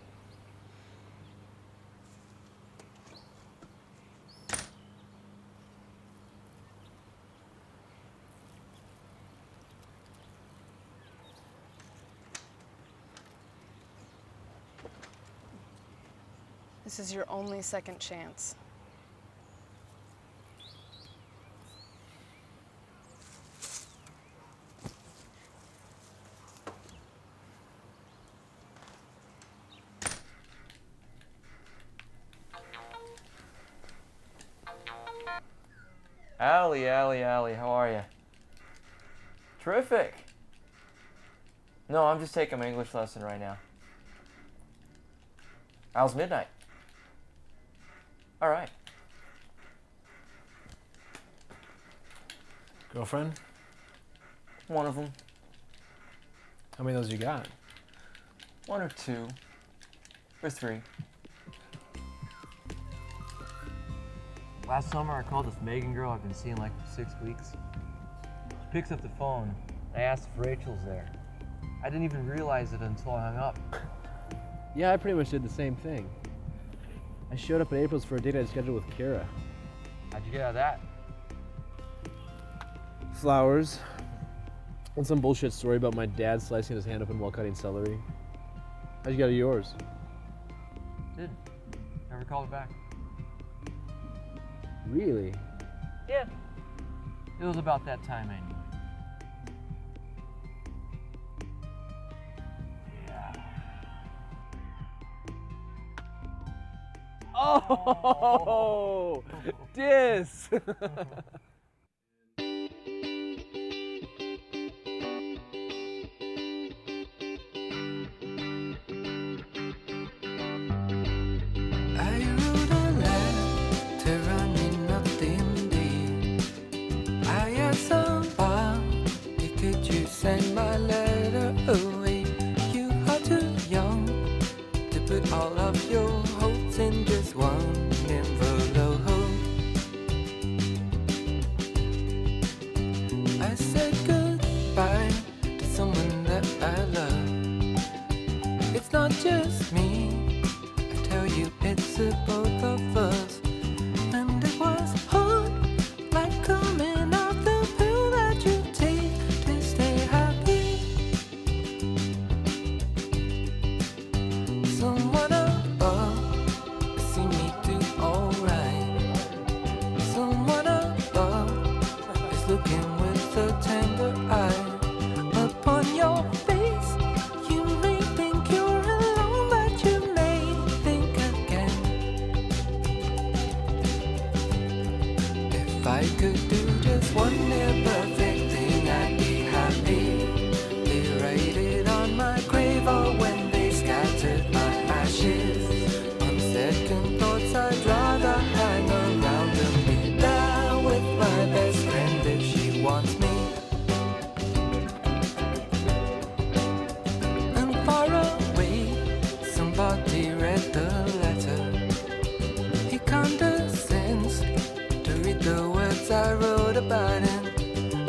This is your only second chance. Allie, how are you? Terrific. No, I'm just taking my English lesson right now. How's midnight? All right. Girlfriend? One of them. How many of those you got? 1 or 2 or 3. Last summer, I called this Megan girl I've been seeing like for 6 weeks. She picks up the phone. I asked if Rachel's there. I didn't even realize it until I hung up. Yeah, I pretty much did the same thing. I showed up at April's for a date I scheduled with Kara. How'd you get out of that? Flowers. And some bullshit story about my dad slicing his hand open while cutting celery. How'd you get out of yours? Didn't. Never called her back. Really? Yeah. It was about that time anyway. Oh, dis. I wrote a letter running nothing deep. I asked someone, could you send my letter away? You are too young to put all of your hopes in just one envelope. I said goodbye to someone that I love. It's not just me, I tell you it's the both of us. And it was hard, like coming out the pill that you take to stay happy. Someone above see me do alright. Someone above is looking with a tender eye upon your face. You may think you're alone, but you may think again. If I could do just one near perfect thing, I'd be happy. They write it on my grave, or when they scattered my ashes. On second thoughts, I'd rather hang around and be there with my best friend if she wants me. And far away, somebody read the letter. He condescends to read the words I wrote about him.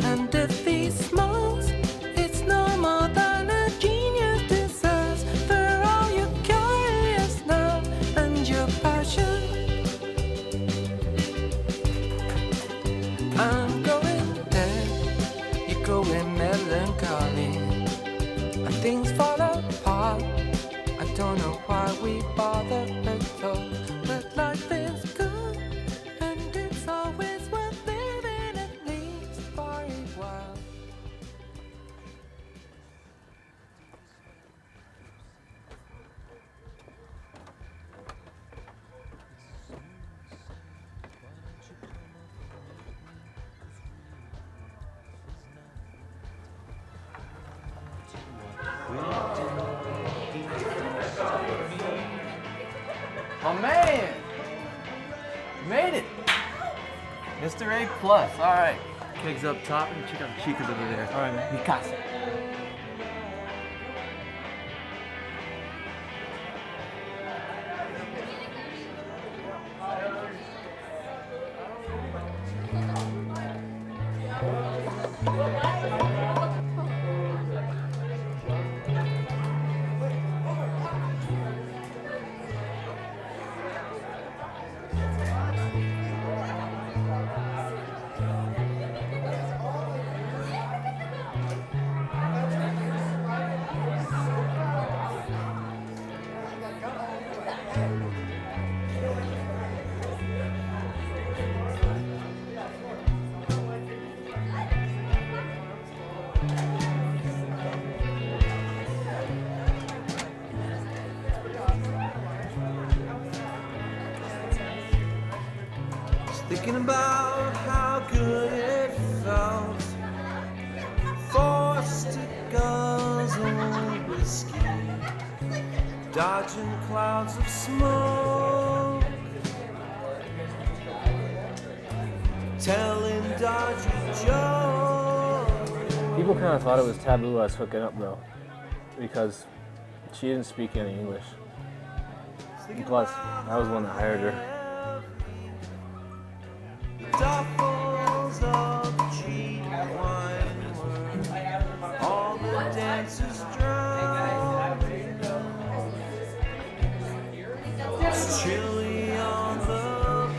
And if he smiles, it's no more than a genius deserves. For all your curiousness and your passion, I'm going dead, you're going melancholy. And things fall apart, I don't know why we bother at all. But life is good, and it's always worth living at least. Made it! Mr. A+. All right. Kegs up top and check out the cheekers over there. All right, man. Mikasa. Thinking about how good it felt, forced to guzzle whiskey, dodging clouds of smoke, telling dodgy jokes. People kind of thought it was taboo us hooking up though, because she didn't speak any English. And plus, I was the one that hired her. Duffels of cheap wine were all the dancers drowned. It's chilly on the road.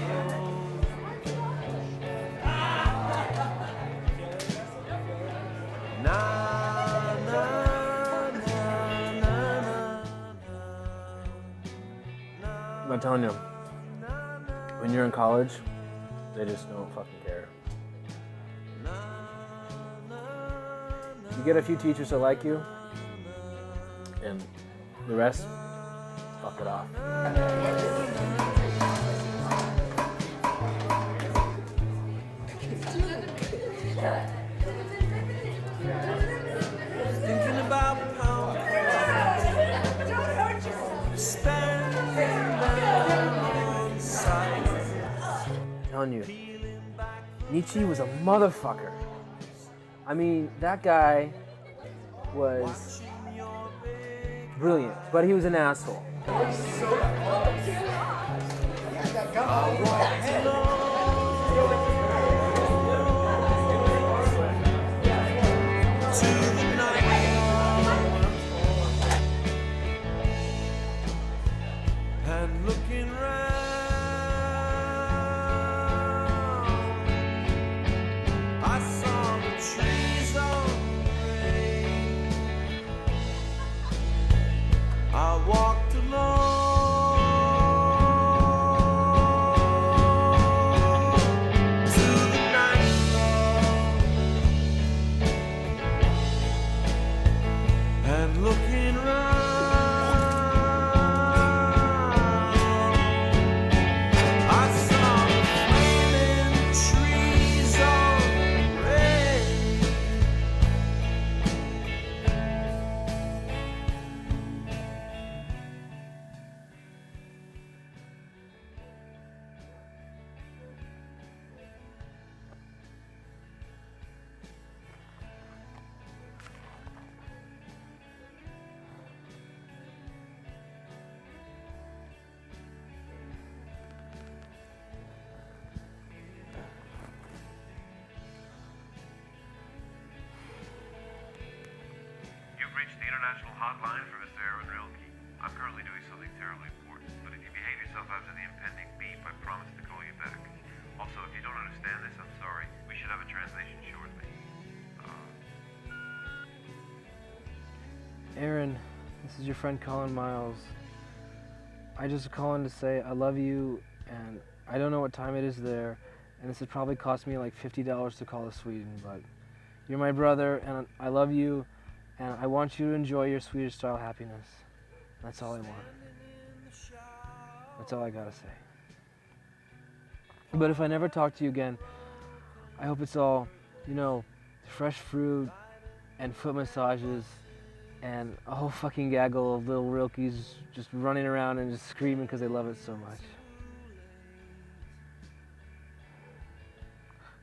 Na na na na na. I'm telling you, when you're in college, they just don't fucking care. You get a few teachers that like you, and the rest, fuck it off. Thinking about pound spending them on sight. Telling you, Nietzsche was a motherfucker. I mean, that guy was brilliant, but he was an asshole. And looking round, I saw the trees on green. I walked along to the nightclub, and looking round. Reached the international hotline for Mr. Aaron Rilke. I'm currently doing something terribly important, but if you behave yourself after the impending beep, I promise to call you back. Also, if you don't understand this, I'm sorry. We should have a translation shortly. Aaron, this is your friend Colin Miles. I just calling to say I love you, and I don't know what time it is there, and this would probably cost me like $50 to call to Sweden, but you're my brother, and I love you. And I want you to enjoy your Swedish style happiness. That's all I want. That's all I gotta say. But if I never talk to you again, I hope it's all, you know, fresh fruit and foot massages and a whole fucking gaggle of little Rilkes just running around and just screaming because they love it so much.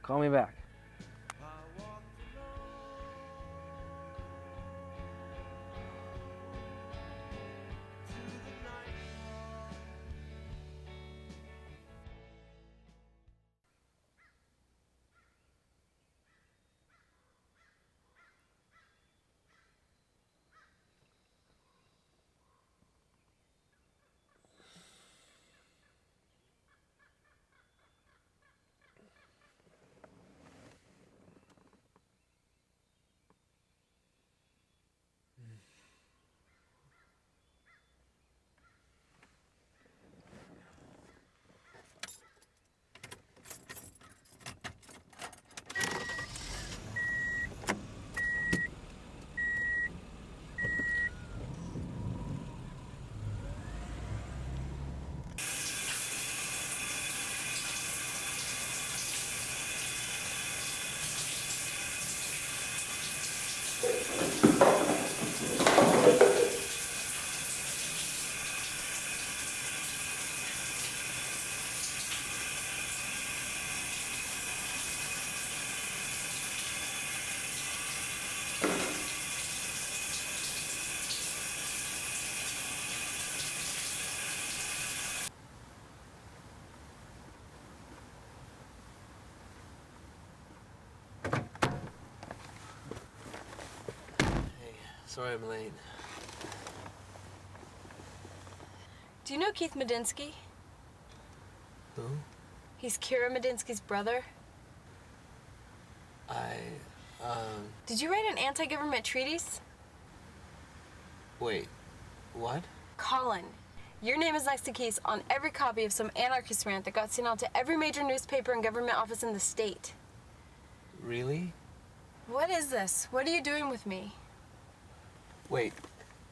Call me back. Sorry I'm late. Do you know Keith Medinsky? Who? He's Kira Medinsky's brother. Did you write an anti-government treatise? Wait, what? Colin, your name is next to Keith's on every copy of some anarchist rant that got sent out to every major newspaper and government office in the state. Really? What is this? What are you doing with me? Wait,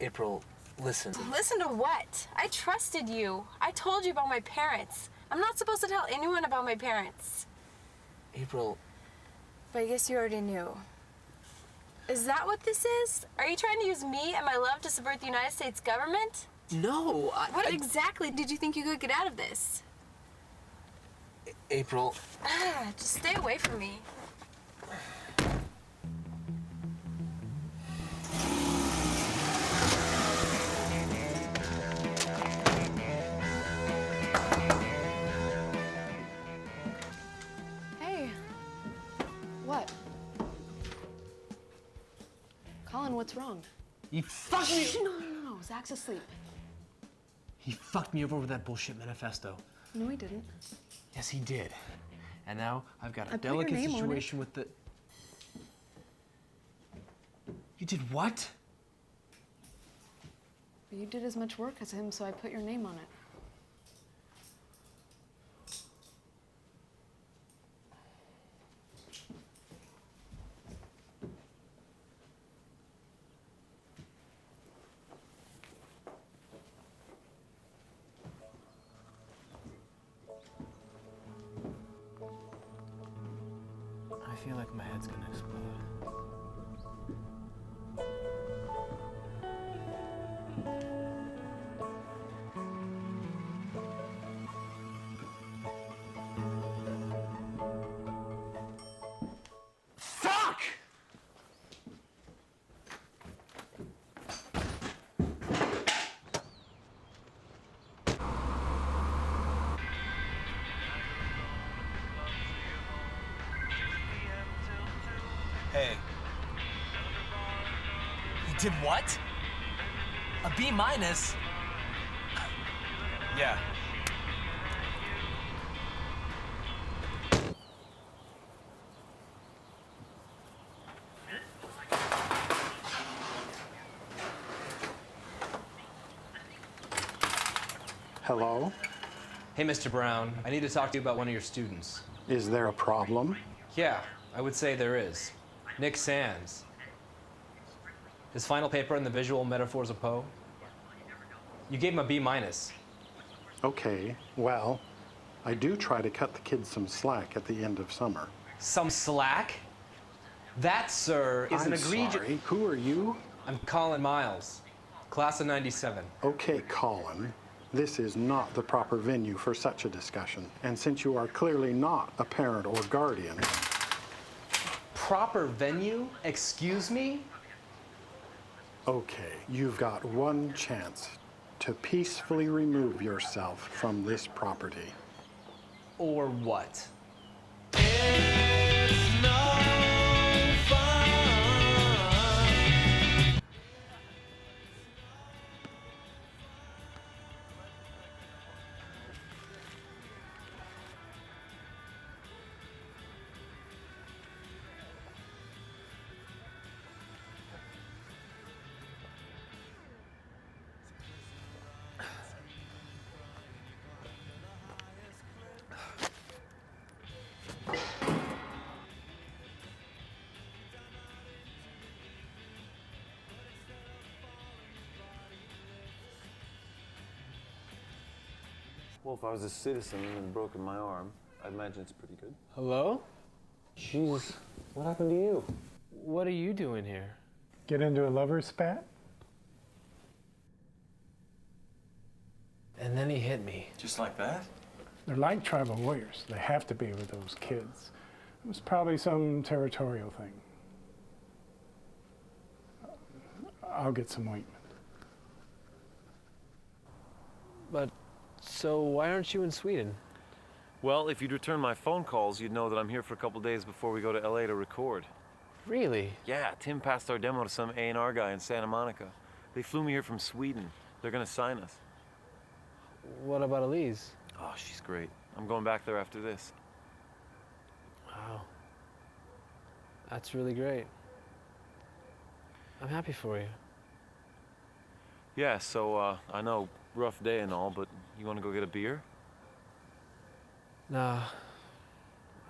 April, listen. Listen to what? I trusted you. I told you about my parents. I'm not supposed to tell anyone about my parents. April. But I guess you already knew. Is that what this is? Are you trying to use me and my love to subvert the United States government? No, What exactly did you think you could get out of this? April. Just stay away from me. Hey. What? Colin, what's wrong? He fucked me. No. Zach's asleep. He fucked me over with that bullshit manifesto. No, he didn't. Yes, he did. And now I've got a I put your delicate name on it. situation with the. You did what? You did as much work as him, so I put your name on it. I feel like my head's gonna explode. Fuck! Hey. You did what? A B minus? Yeah. Hello? Hey, Mr. Brown, I need to talk to you about one of your students. Is there a problem? Yeah, I would say there is. Nick Sands. His final paper on the visual metaphors of Poe. You gave him a B minus. Okay, well, I do try to cut the kids some slack at the end of summer. Some slack? That, sir, is an I'm egregious. sorry, who are you? I'm Colin Miles, class of '97. Okay, Colin, This is not the proper venue for such a discussion. And since you are clearly not a parent or guardian, Proper venue? Excuse me? okay, you've got one chance to peacefully remove yourself from this property. Or what? Well, if I was a citizen and broken my arm, I'd imagine it's pretty good. Hello? Jesus, what happened to you? What are you doing here? Get into a lover's spat? And then he hit me. Just like that? They're like tribal warriors. They have to be with those kids. It was probably some territorial thing. I'll get some ointment. But, so why aren't you in Sweden? Well, if you'd return my phone calls, you'd know that I'm here for a couple days before we go to LA to record. Really? Yeah, Tim passed our demo to some A&R guy in Santa Monica. They flew me here from Sweden. They're gonna sign us. What about Elise? Oh, she's great. I'm going back there after this. Wow. That's really great. I'm happy for you. Yeah, so, I know, rough day and all, but you wanna go get a beer? Nah,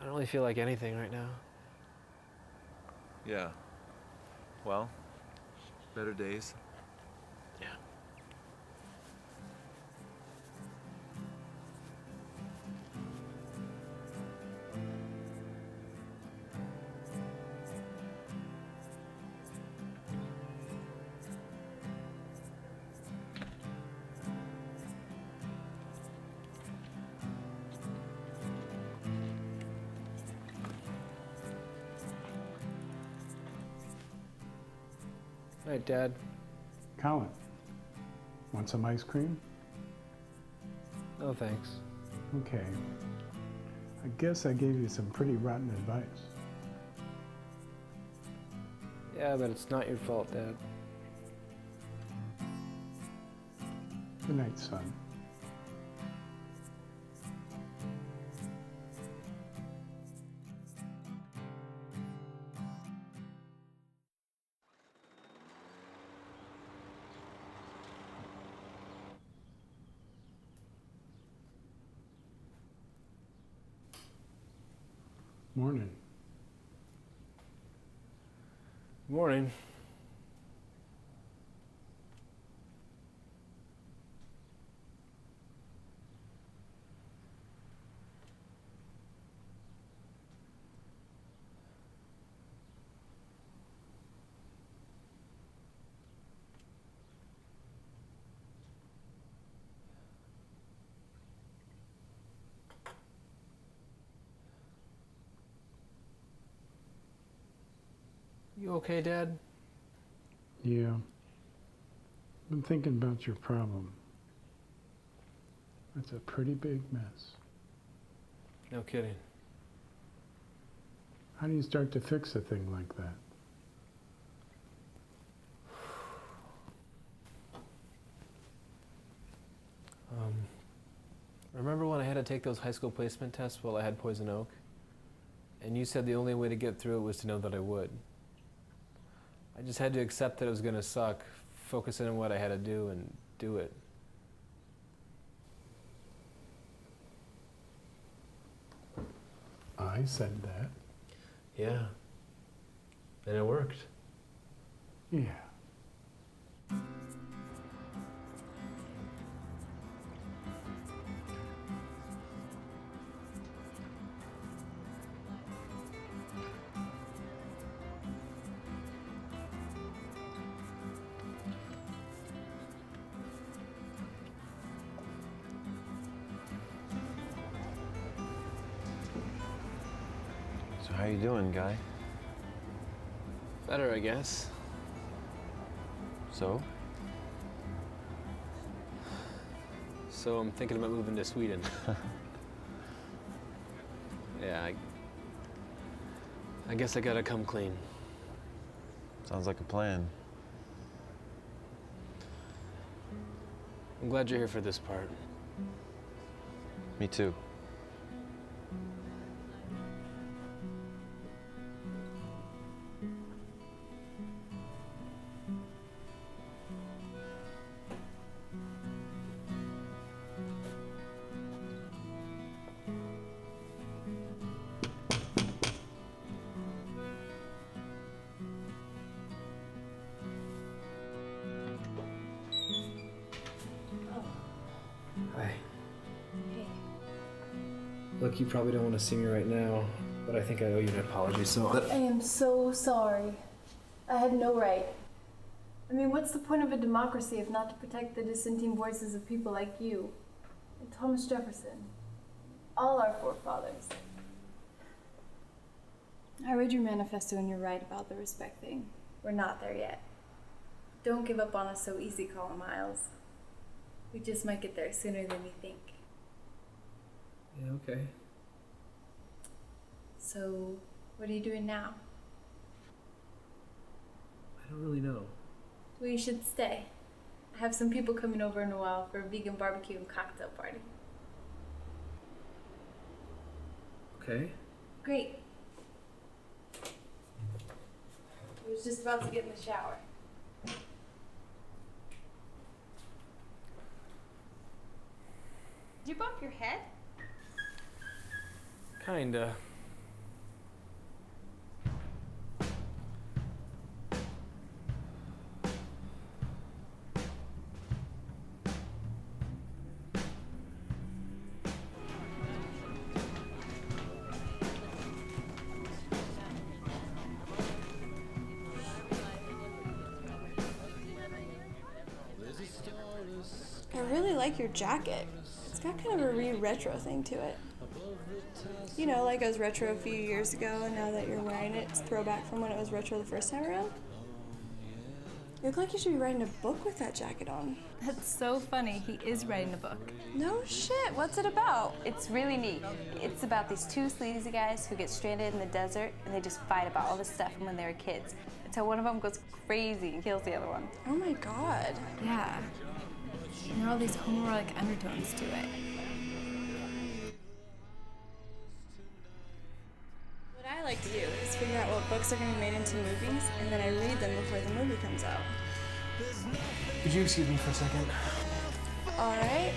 I don't really feel like anything right now. Yeah. Well, better days. Yeah. Night, Dad. Colin, want some ice cream? No, thanks. Okay. I guess I gave you some pretty rotten advice. Yeah, but it's not your fault, Dad. Good night, son. Morning. Morning. You okay, Dad? Yeah. Been thinking about your problem. That's a pretty big mess. No kidding. How do you start to fix a thing like that? Remember when I had to take those high school placement tests while I had poison oak? And you said the only way to get through it was to know that I would. I just had to accept that it was gonna suck, focus in on what I had to do, and do it. I said that. Yeah. And it worked. Yeah. So how you doing, guy? Better, I guess. So? So I'm thinking about moving to Sweden. Yeah, I guess I gotta come clean. Sounds like a plan. I'm glad you're here for this part. Me too. Hi. Look, you probably don't want to see me right now, but I think I owe you an apology, so... I am so sorry. I had no right. I mean, what's the point of a democracy if not to protect the dissenting voices of people like you and Thomas Jefferson? All our forefathers. I read your manifesto and you're right about the respect thing. We're not there yet. Don't give up on us so easy, Colin Miles. We just might get there sooner than you think. Yeah, okay. So, what are you doing now? I don't really know. Well, you should stay. I have some people coming over in a while for a vegan barbecue and cocktail party. Okay. Great. I was just about to get in the shower. Did you bump your head? Kinda. I really like your jacket. It's got kind of a retro thing to it. You know, like it was retro a few years ago, and now that you're wearing it, it's throwback from when it was retro the first time around. You look like you should be writing a book with that jacket on. That's so funny. He is writing a book. No shit. What's it about? It's really neat. It's about these two sleazy guys who get stranded in the desert and they just fight about all this stuff from when they were kids. Until one of them goes crazy and kills the other one. Oh my god. Yeah. And there are all these homoerotic undertones to it. What I like to do is figure out what books are going to be made into movies, and then I read them before the movie comes out. Would you excuse me for a second? All right.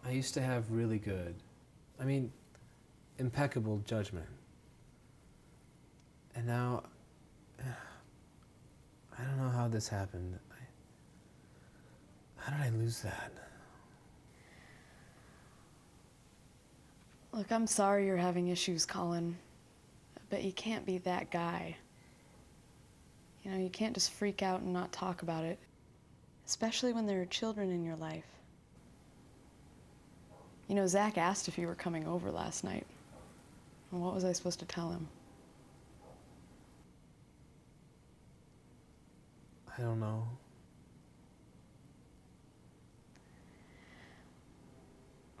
I used to have really good, I mean, impeccable judgment. And now, I don't know how this happened. How did I lose that? Look, I'm sorry you're having issues, Colin, but you can't be that guy. You know, you can't just freak out and not talk about it, especially when there are children in your life. You know, Zach asked if you were coming over last night. And what was I supposed to tell him? I don't know.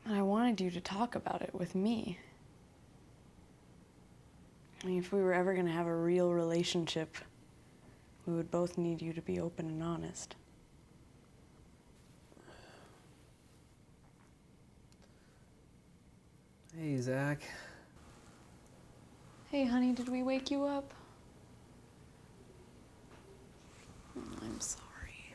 But I wanted you to talk about it with me. I mean, if we were ever going to have a real relationship, we would both need you to be open and honest. Hey, Zach. Hey, honey, did we wake you up? Oh, I'm sorry.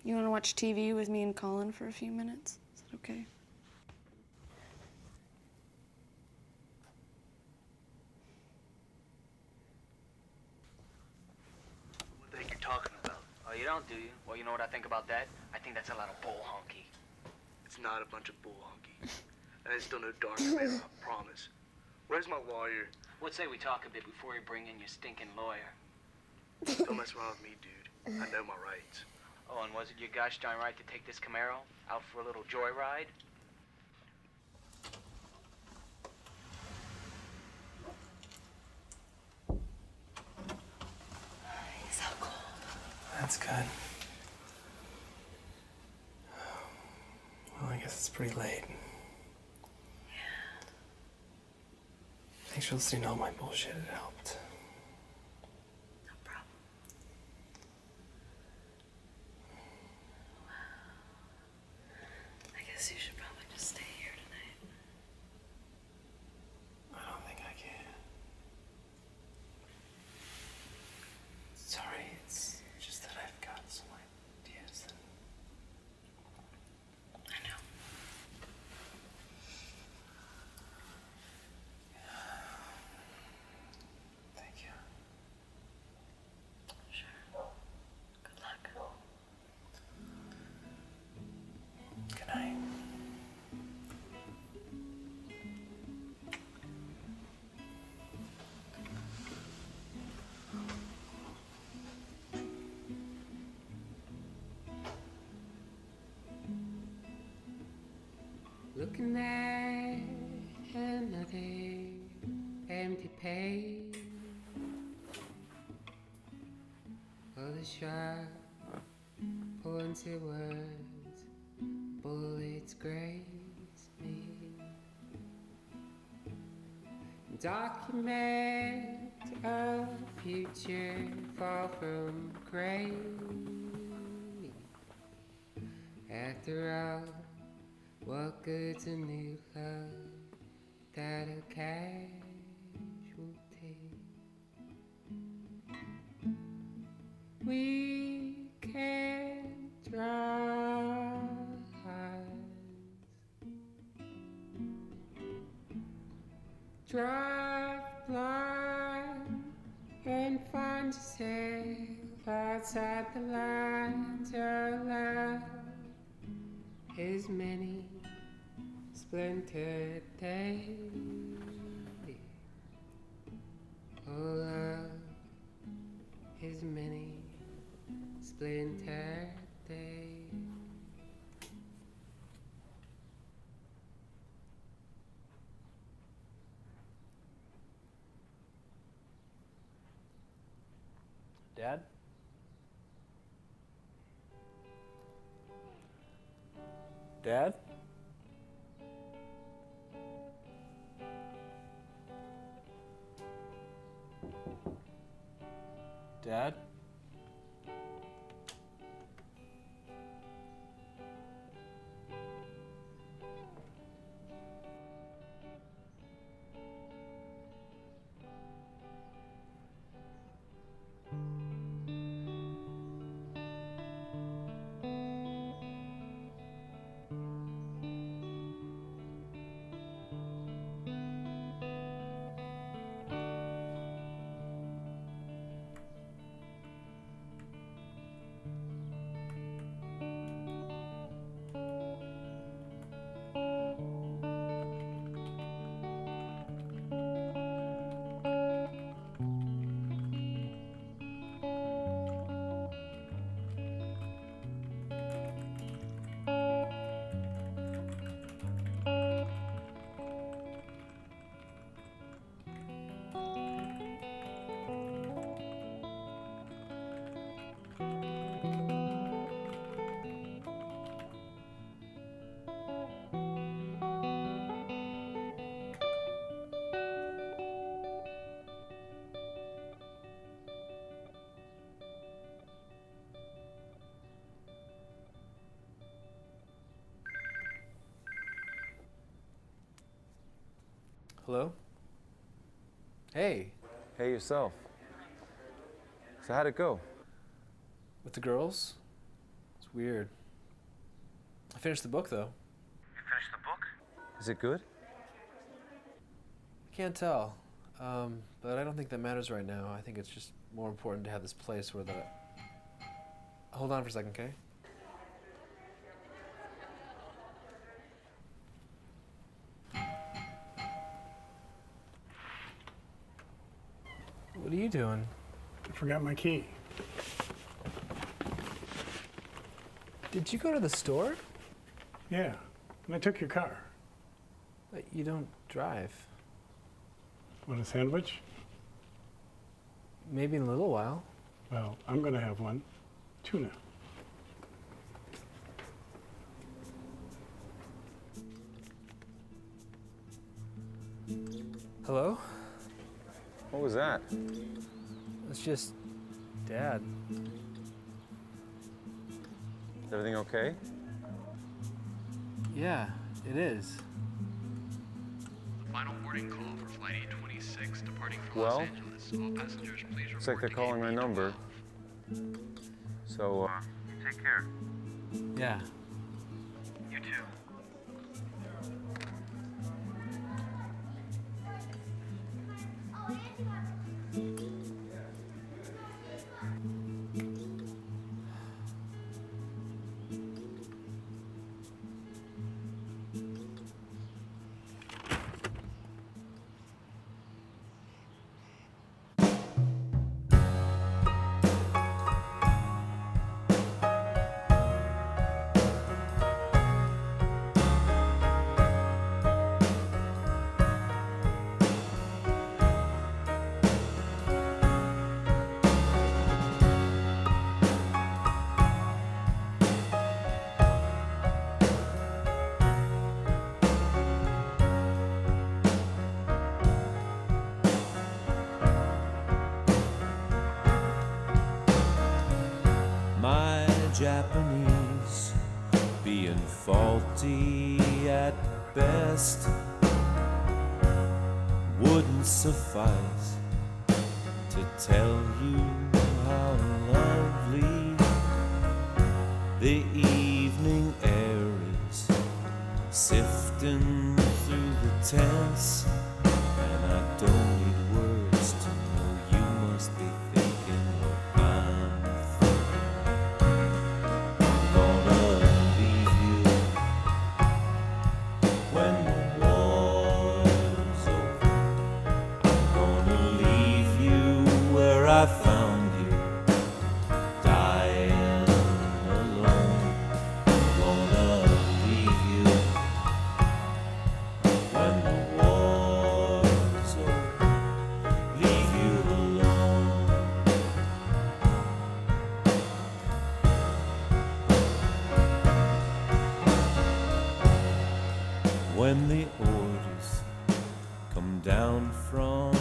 You want to watch TV with me and Colin for a few minutes? Is that okay? What the heck you talking about? Oh, you don't, do you? Well, you know what I think about that? I think that's a lot of bull honky. It's not a bunch of bull honky. And it's still no dark man, I promise. Where's my lawyer? What say we talk a bit before you bring in your stinking lawyer? Don't mess around with me, dude. I know my rights. Oh, and was it your gosh darn right to take this Camaro out for a little joyride? So cold. That's good. Well, I guess it's pretty late. Yeah. Thanks for listening to all my bullshit. It helped. No problem. I guess you should probably just stay here tonight. I don't think I can. Sorry, it's just that I've got some ideas. I know. Thank you. Sure. Good luck. Good night. Looking at another empty page. All the sharp pointed words, bullets graze me. Document a future far from gray. After all, what good's a new love that a casualty? We can't drive, drive blind and find yourself outside the lines. Your love is many splintered days. Oh, love is many splintered days. Dad? Dad? Dad? Hello? Hey. Hey, yourself. So how'd it go? With the girls? It's weird. I finished the book, though. You finished the book? Is it good? I can't tell. But I don't think that matters right now. I think it's just more important to have this place where the... Hold on for a second, okay? What are you doing? I forgot my key. Did you go to the store? Yeah, and I took your car. But you don't drive. Want a sandwich? Maybe in a little while. Well, I'm gonna have one. Tuna. Hello? What was that? It's just Dad. Is everything okay? Yeah, it is. Final warning call for flight 826 departing from Well, Los Angeles. All passengers, please looks like they're calling my number. So, You take care. Yeah. You too. My Japanese being faulty at best wouldn't suffice to tell you how lovely the evening air is, sifting through the tense, and I don't need words to know you must be thinking what I'm gonna leave you when the war's over. I'm gonna leave you where I found you, dying alone. I'm gonna leave you when the war's over. Leave you alone. When the orders come down from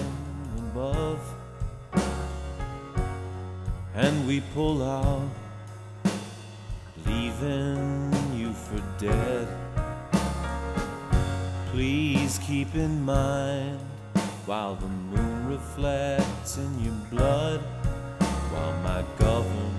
above and we pull out, leaving you for dead, please keep in mind while the moon reflects in your blood, while my government